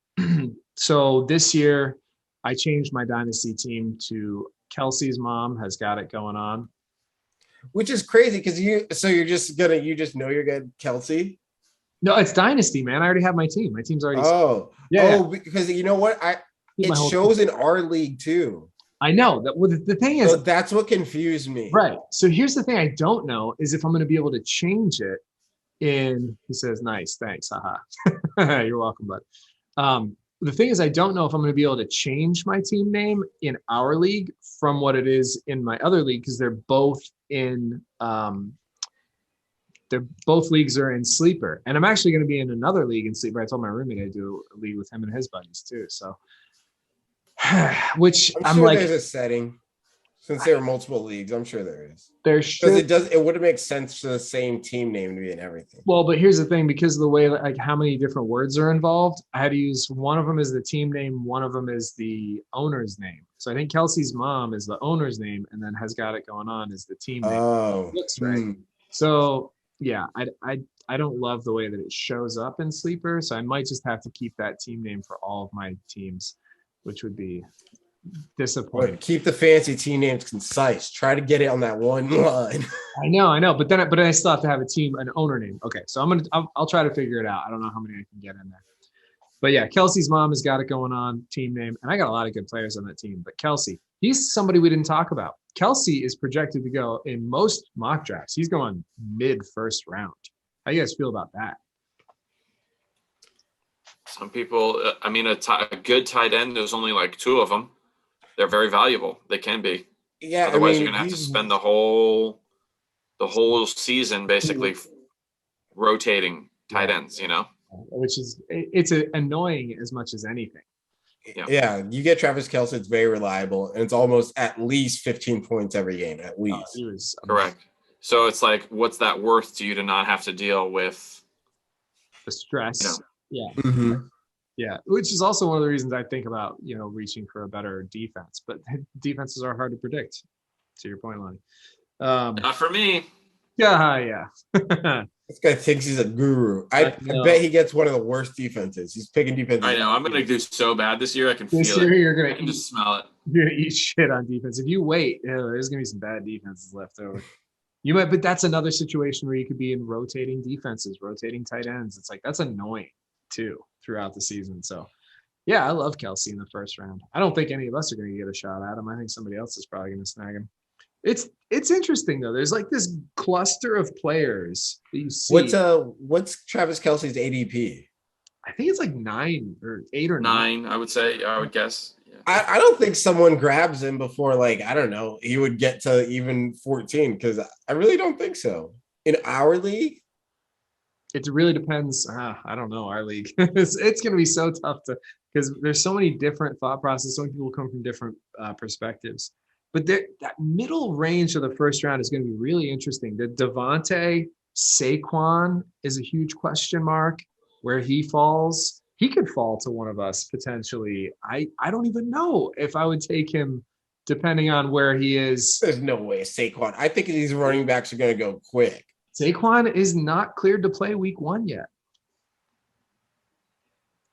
So this year I changed my dynasty team to Kelsey's mom has got it going on. Which is crazy because you just know you're good, Kelsey. No, it's dynasty, man. I already have my team. My team's already. Because you know what? It shows in our league too. I know that. Well, the thing is, that's what confused me. Right. So here's the thing: I don't know is if I'm going to be able to change it. He says, "Nice, thanks, haha." You're welcome, bud. The thing is, I don't know if I'm going to be able to change my team name in our league from what it is in my other league because they're both in. Both leagues are in Sleeper, and I'm actually going to be in another league in Sleeper. I told my roommate I do a league with him and his buddies too. So, which I'm sure like, there's a setting since there are multiple leagues. I'm sure there is. There should. It wouldn't make sense for the same team name to be in everything. Well, but here's the thing: because of the way how many different words are involved, I had to use one of them as the team name, one of them is the owner's name. So I think Kelsey's mom is the owner's name, and then has got it going on is the team name. Oh, looks right. So. Yeah, I don't love the way that it shows up in Sleeper, so I might just have to keep that team name for all of my teams, which would be disappointing. Keep the fancy team names concise. Try to get it on that one line. I know, but then I still have to have an owner name. Okay, so I'll try to figure it out. I don't know how many I can get in there. But yeah, Kelsey's mom has got it going on, team name. And I got a lot of good players on that team. But Kelsey, he's somebody we didn't talk about. Kelsey is projected to go in most mock drafts. He's going mid-first round. How you guys feel about that? Some people, I mean, a good tight end, there's only like 2 of them. They're very valuable. They can be. Yeah. Otherwise, you're going to have to spend the whole season basically rotating tight ends, you know? Which is, it's annoying as much as anything. Yeah, you get Travis Kelce, it's very reliable, and it's almost at least 15 points every game, at least. He was correct. So it's like, what's that worth to you to not have to deal with the stress? You know? Yeah. Mm-hmm. Yeah, which is also one of the reasons I think about, reaching for a better defense. But defenses are hard to predict, to your point, Lonnie. Not for me. Yeah. This guy thinks he's a guru. I bet he gets one of the worst defenses. He's picking defenses. I know. I'm going to do so bad this year. I can feel this year, it. I can just smell it. You're going to eat shit on defense. If you wait, there's going to be some bad defenses left over. You might, but that's another situation where you could be in rotating defenses, rotating tight ends. It's like, that's annoying too throughout the season. So yeah, I love Kelsey in the first round. I don't think any of us are going to get a shot at him. I think somebody else is probably going to snag him. It's interesting though. There's like this cluster of players that you see. What's Travis Kelce's ADP? I think it's like 9 or 8 or 9. 9, I would say. I would guess. Yeah. I don't think someone grabs him before, like, I don't know, he would get to even 14, because I really don't think so. In our league? It really depends. I don't know, our league. It's going to be so tough because there's so many different thought processes. So many people come from different perspectives. But that middle range of the first round is going to be really interesting. The Devontae, Saquon is a huge question mark where he falls. He could fall to one of us potentially. I don't even know if I would take him depending on where he is. There's no way Saquon. I think these running backs are going to go quick. Saquon is not cleared to play week 1 yet.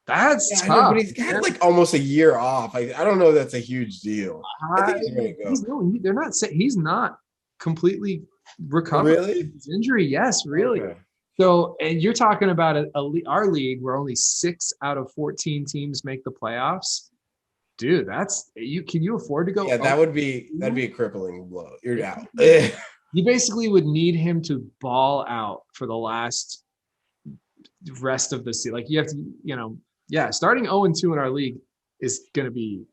That's tough. Know, but he's got like almost a year off. I don't know. That's a huge deal. I think he's going to go. They're not saying he's not completely recovered really? from his injury. Yes, really. Okay. So, and you're talking about our league where only 6 out of 14 teams make the playoffs. Dude, can you afford to go? Yeah, that'd be a crippling blow. You're out. You basically would need him to ball out for the rest of the season. Like you have to, starting 0-2 in our league is going to be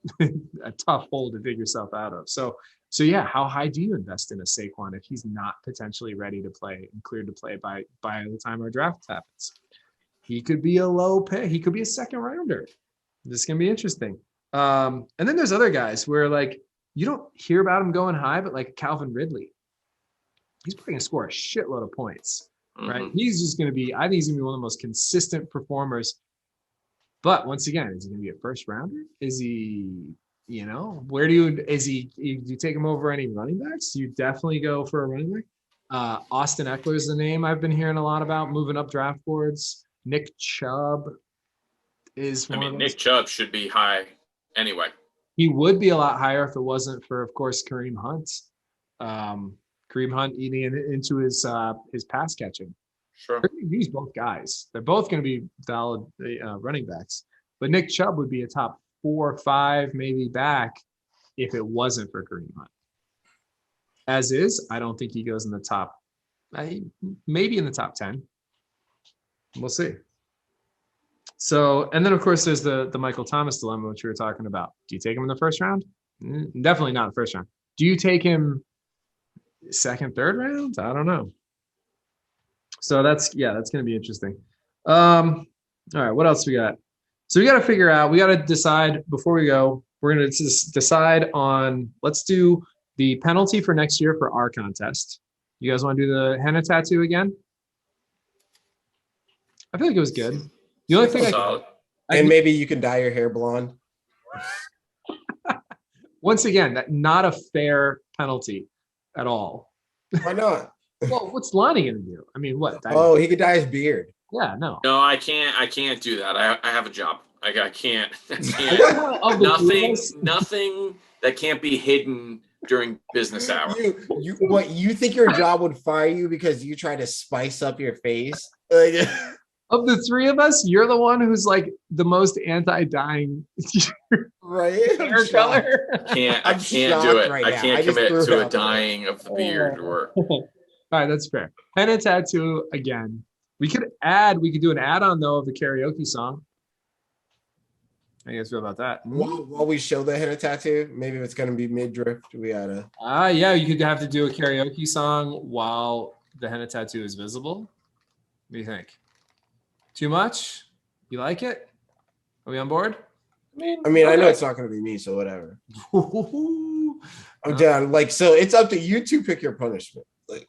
a tough hole to dig yourself out of. So yeah, how high do you invest in a Saquon if he's not potentially ready to play and cleared to play by the time our draft happens? He could be a low pay. He could be a second rounder. This is going to be interesting. And then there's other guys where like you don't hear about him going high, but like Calvin Ridley, he's probably going to score a shitload of points, right? Mm-hmm. He's just going to be, I think he's going to be one of the most consistent performers. But once again, is he going to be a first rounder? Is he, where do you take him over any running backs? You definitely go for a running back. Austin Eckler is the name I've been hearing a lot about, moving up draft boards. Nick Chubb is Nick Chubb should be high anyway. He would be a lot higher if it wasn't for, of course, Kareem Hunt. Kareem Hunt eating into his pass catching. Sure. They're going to use both guys. They're both going to be valid running backs. But Nick Chubb would be a top 4 or 5 maybe back if it wasn't for Kareem Hunt. As is, I don't think he goes in the top, maybe in the top 10. We'll see. So, and then of course there's the Michael Thomas dilemma, which we were talking about. Do you take him in the first round? Definitely not the first round. Do you take him second, third round? I don't know. So that's going to be interesting. All right, what else we got? So we got to figure out, we got to decide before we go, we're going to decide on, let's do the penalty for next year for our contest. You guys want to do the henna tattoo again? I feel like it was good. The only thing and maybe you can dye your hair blonde. Once again, not a fair penalty at all. Why not? Well, what's Lonnie going to do? I mean, what? He could dye his beard. Yeah, no. No, I can't do that. I have a job. I can't. Of the three of us, Nothing that can't be hidden during business hour. You think your job would fire you because you try to spice up your face? Like, of the three of us, you're the one who's like the most anti-dying right? hair color. I I'm can't do it. right I now. can't I just commit threw it to a out there. dying of the beard or All right, that's fair. Henna tattoo again. We could do an add-on though of the karaoke song. How you guys feel about that? While we show the henna tattoo, maybe if it's gonna be mid-drift, we gotta. Yeah, you could have to do a karaoke song while the henna tattoo is visible. What do you think? Too much? You like it? Are we on board? I mean, I know it's not gonna be me, so whatever. I'm down. Like, so it's up to you to pick your punishment. Like,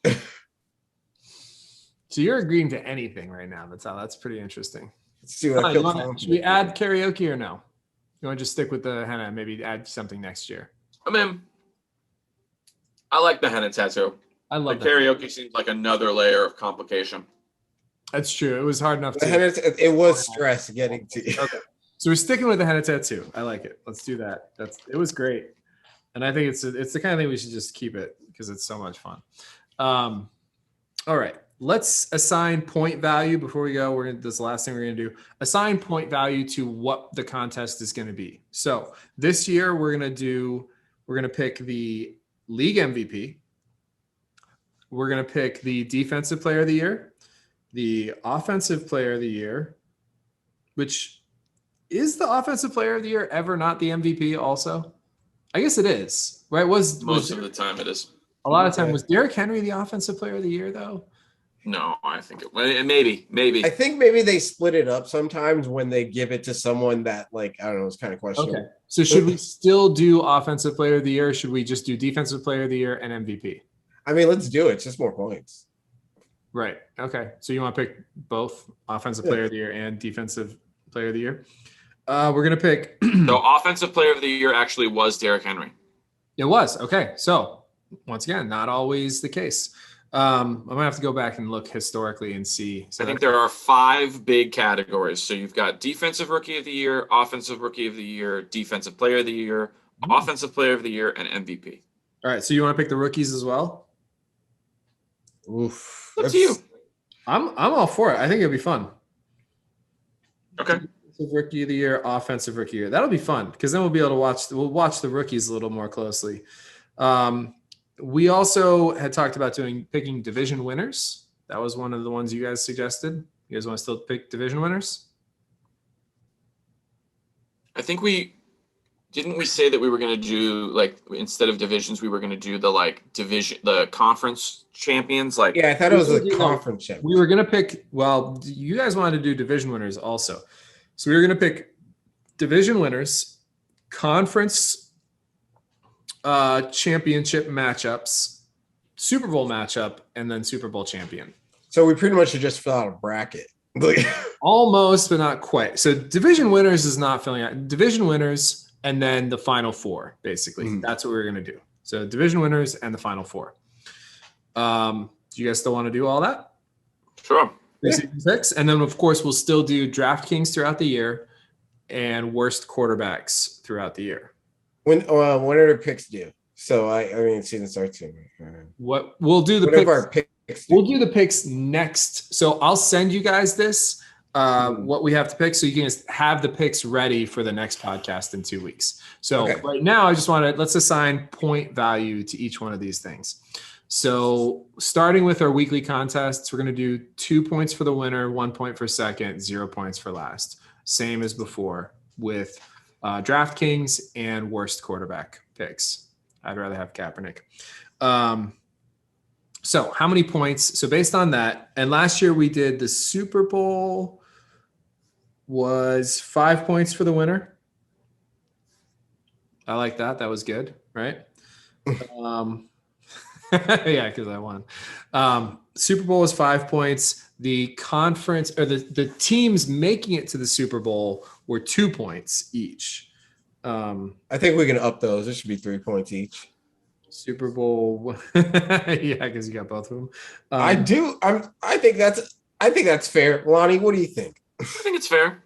So you're agreeing to anything right now. That's pretty interesting. let's see what I feel. Should we add karaoke or no? You want to just stick with the henna, maybe add something next year? I mean, I like the henna tattoo. I love the that. karaoke seems like another layer of complication. That's true. It was hard enough The henna, it was stress getting to you. Okay. So we're sticking with the henna tattoo. I like it. Let's do that. It was great. And I think it's the kind of thing we should just keep it because it's so much fun. All right. Let's assign point value before we go. This is the last thing we're going to do. Assign point value to what the contest is going to be. So this year we're going to pick the league MVP. We're going to pick the defensive player of the year, the offensive player of the year, which is the offensive player of the year ever not the MVP also? I guess it is, right? Most of the time it is. A lot of time. Was Derrick Henry the offensive player of the year though? No, I think maybe. I think maybe they split it up sometimes when they give it to someone that, like, I don't know, it's kind of questionable. Okay. So should we still do offensive player of the year? Or should we just do defensive player of the year and MVP? I mean, let's do it. It's just more points. Right. Okay. So you want to pick both offensive player of the year and defensive player of the year? We're going to pick. So offensive player of the year actually was Derrick Henry. It was. Okay. So once again, not always the case. I'm going to have to go back and look historically and see. So I think there are 5 big categories. So you've got defensive rookie of the year, offensive rookie of the year, defensive player of the year, offensive player of the year, and MVP. All right. So you want to pick the rookies as well? Oof. Up to you. I'm all for it. I think it'll be fun. Okay. Defensive rookie of the year, offensive rookie of the year. That'll be fun because then we'll be able to watch the rookies a little more closely. We also had talked about picking division winners. That was one of the ones you guys suggested. You guys want to still pick division winners? I think we say that we were going to do, like, instead of divisions, we were going to do the conference champions. Like, yeah, I thought it was a conference champion. We were going to pick. Well, you guys wanted to do division winners also, so we were going to pick division winners, conference championship matchups, Super Bowl matchup, and then Super Bowl champion. So we pretty much should just fill out a bracket. Almost, but not quite. So division winners is not filling out. Division winners and then the final 4, basically. That's what we're going to do. So division winners and the final 4. Do you guys still want to do all that? Sure. Picks? And then, of course, we'll still do DraftKings throughout the year and worst quarterbacks throughout the year. When are the picks due? So I mean, season starts soon. What we'll do the Whatever our picks. We'll do the picks next. So I'll send you guys this what we have to pick, so you can just have the picks ready for the next podcast in 2 weeks. So right now, I just let's assign point value to each one of these things. So starting with our weekly contests, we're going to do 2 points for the winner, 1 point for second, 0 points for last. Same as before with DraftKings and worst quarterback picks. I'd rather have Kaepernick. So how many points? So based on that, and last year we did the Super Bowl was 5 points for the winner. I like that. That was good, right? Yeah, because I won. Super Bowl was 5 points. The conference or the teams making it to the Super Bowl were 2 points each. I think we can up those. It should be 3 points each. Super Bowl, yeah, because you got both of them. I think that's fair. Lonnie, what do you think? I think it's fair.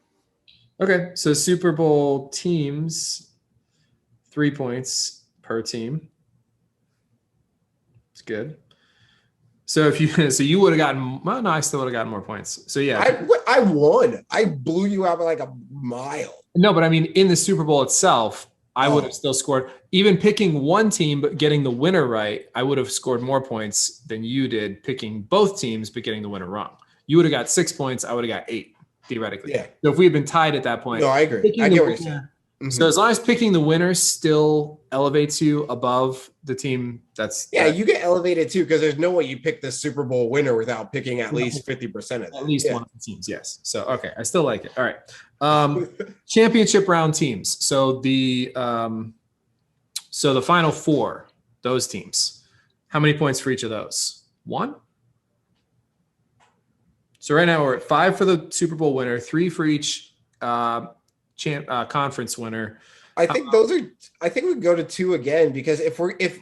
Okay, so Super Bowl teams, 3 points per team. It's good. So if you so you would have gotten well, no, I still would have gotten more points. So yeah, I won. I blew you out by like a mile. no, but I mean in the Super Bowl itself, I would have Oh. still scored. Even picking one team but getting the winner right, I would have scored more points than you did picking both teams but getting the winner wrong. You would have got 6 points. I would have got 8 theoretically. Yeah. So if we had been tied at that point, No, I agree. picking I the get what you're winner- saying. Mhm. So as long as picking the winner still elevates you above the team, that's Yeah, you get elevated too because there's no way you pick the Super Bowl winner without picking at No. least 50% of that. at least Yeah. one of the teams. Yes. So okay, I still like it. All right. Championship round teams. So the final 4, those teams. How many points for each of those? 1. So right now we're at 5 for the Super Bowl winner, 3 for each conference winner. I think I think we go to 2 again because if it's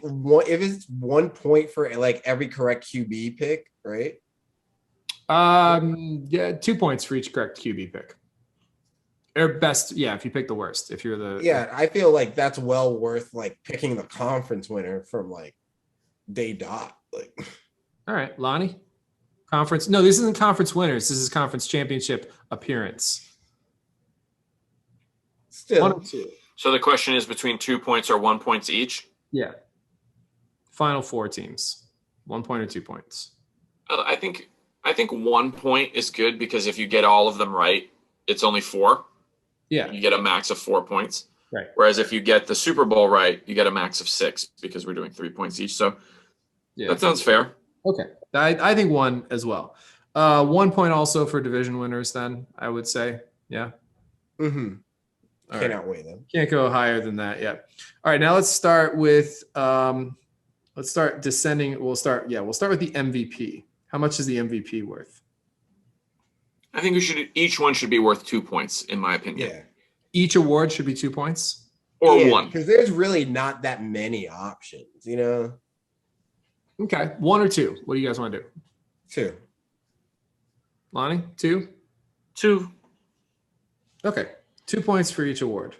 1 point for like every correct QB pick, right? Yeah, 2 points for each correct QB pick. Or best, yeah, if you pick the worst. If you're the Yeah, I feel like that's well worth like picking the conference winner from like day dot. Like, All right, Lonnie. Conference. No, this isn't conference winners. This is conference championship appearance. 1 still, or 2. So the question is between 2 points or 1 point each. Yeah. Final 4 teams. 1 point or 2 points. I think 1 point is good because if you get all of them right, it's only 4. Yeah. You get a max of 4 points. Right. Whereas if you get the Super Bowl right, you get a max of 6 because we're doing 3 points each. So Yeah. that sounds fair. Okay. I think 1 as well. 1 point also for division winners then, I would say. Yeah. mm-hmm. All Can't right. outweigh them. Can't go higher than that yet. All right, now let's start with let's start descending. We'll start with the MVP. How much is the MVP worth? I think each one should be worth 2 points, in my opinion. Yeah. Each award should be 2 points. Or Yeah, 1. because there's really not that many options, you know. Okay. 1 or 2. What do you guys want to do? 2. Lonnie? 2? 2. Okay. 2 points for each award.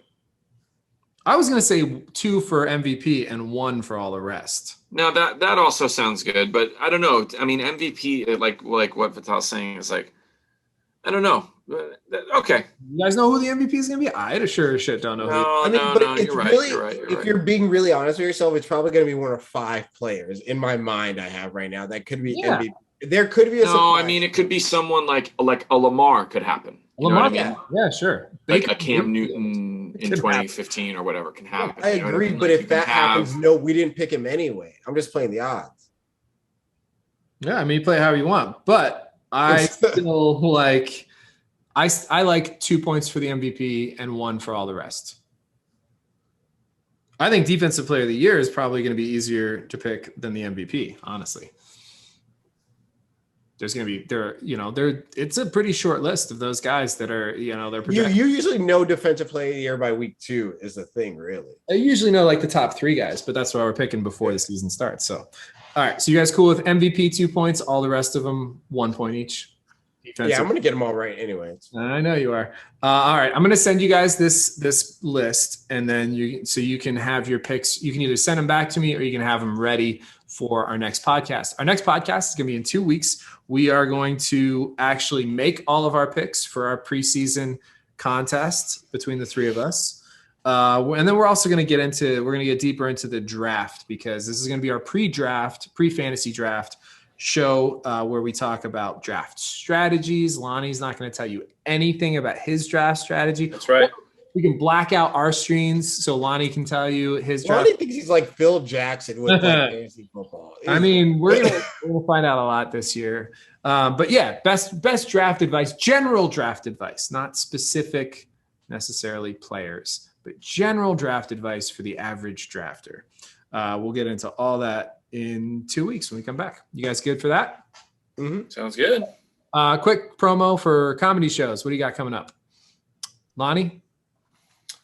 I was going to say 2 for MVP and 1 for all the rest. Now that also sounds good, but I don't know. I mean, MVP, like what Vital's saying is like, I don't know. Okay. You guys know who the MVP is going to be? I sure as shit don't know who. No, it's you're right. really, You're right. if you're being really honest with yourself, it's probably going to be one of 5 players in my mind I have right now that could be Yeah. MVP. There could be a No, surprise. I mean it could be someone like a Lamar could happen. You know Lamar? what I mean? Yeah, sure. Like Baker a Cam Mayfield. Newton in Could 2015 or whatever can happen. I you know what agree, mean? but Like, if you that can have- happens, no, we didn't pick him anyway. I'm just playing the odds. Yeah, I mean, you play however you want, but I still like. I like 2 points for the MVP and 1 for all the rest. I think Defensive Player of the Year is probably going to be easier to pick than the MVP. Honestly, there's going to be it's a pretty short list of those guys that are they're You projected. usually know defensive player of the year by week 2 is the thing, really. I usually know like the top 3 guys, but that's why we're picking before the season starts. So, all right, so you guys cool with MVP 2 points, all the rest of them 1 point each. Yeah, I'm gonna get them all right anyway. I know you are. All right, I'm going to send you guys this list, and then you can have your picks. You can either send them back to me, or you can have them ready for our next podcast. Our next podcast is going to be in 2 weeks. We are going to actually make all of our picks for our preseason contest between the 3 of us, and then we're also going to get deeper into the draft, because this is going to be our pre-fantasy draft show where we talk about draft strategies. Lonnie's not going to tell you anything about his draft strategy. That's right. We can black out our screens so Lonnie can tell you his draft. Lonnie thinks he's like Phil Jackson with like fantasy football. I mean, we're gonna find out a lot this year. But yeah, best draft advice, general draft advice, not specific necessarily players, but general draft advice for the average drafter. We'll get into all that in 2 weeks when we come back. You guys good for that? Mhm. Sounds good. Quick promo for comedy shows. What do you got coming up? Lonnie?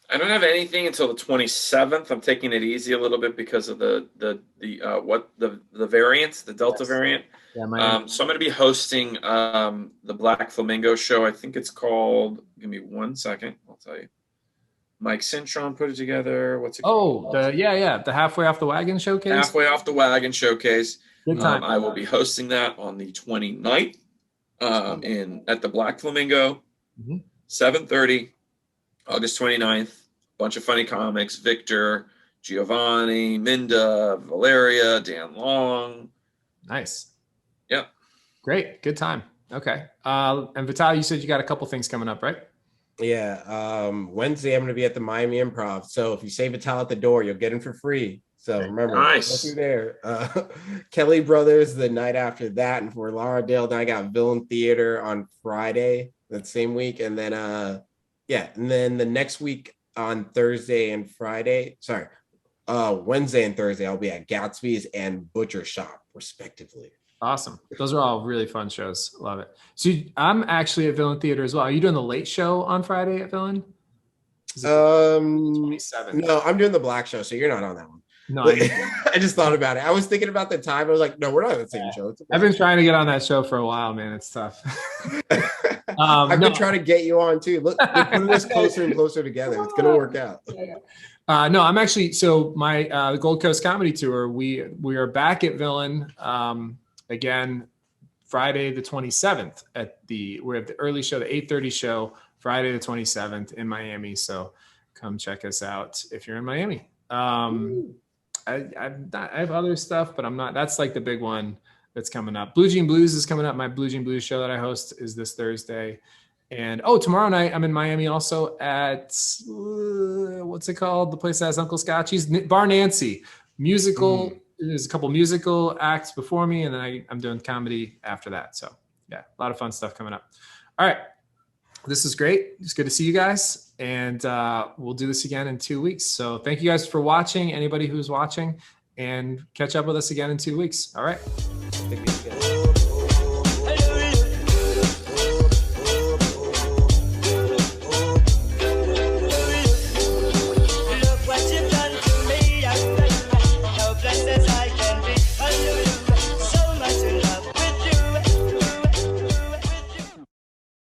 I don't have anything until the 27th. I'm taking it easy a little bit because of the variant, the Delta variant. Yeah, so I'm going to be hosting the Black Flamingo show. I think it's called. Give me 1 second. I'll tell you. Mike Cintron put it together. What's it called? The halfway off the wagon showcase. Halfway off the wagon showcase. Good time. I will be hosting that on the 29th at the Black Flamingo, 7:30, August 29th. Bunch of funny comics: Victor, Giovanni, Minda, Valeria, Dan Long. Nice. Yep. Great. Good time. Okay. And Vital, you said you got a couple things coming up, right? Yeah. Wednesday, I'm going to be at the Miami Improv. So if you say Vital at the door, you'll get in for free. So remember, nice. Go through there. Kelly Brothers the night after that. And for Lauderdale, then I got Villain Theater on Friday that same week. And then, and then the next week on Thursday and Friday, Wednesday and Thursday, I'll be at Gatsby's and Butcher Shop, respectively. Awesome. Those are all really fun shows. Love it. So I'm actually at Villain Theater as well. Are you doing the late show on Friday at Villain? 27. No, I'm doing the Black show, so you're not on that one. No, I just thought about it. I was thinking about the time. I was like, no, we're not on the same show. I've been trying to get on that show for a while, man. It's tough. I've been trying to get you on too. Look, they're putting us closer and closer together. It's gonna work out. No, I'm actually my Gold Coast Comedy Tour. We are back at Villain again Friday the 27th we're at the early show, the 8:30 show, Friday the 27th in Miami. So come check us out if you're in Miami. I have other stuff, but I'm not. That's like the big one that's coming up. Blue Jean Blues is coming up. My Blue Jean Blues show that I host is this Thursday. And tomorrow night I'm in Miami also at what's it called? The place that has Uncle Scotchy's, Bar Nancy. Musical. There's a couple musical acts before me, and then I'm doing comedy after that. So yeah, a lot of fun stuff coming up. All right. This is great. It's good to see you guys. And we'll do this again in 2 weeks. So thank you guys for watching, anybody who's watching, and catch up with us again in 2 weeks. All right.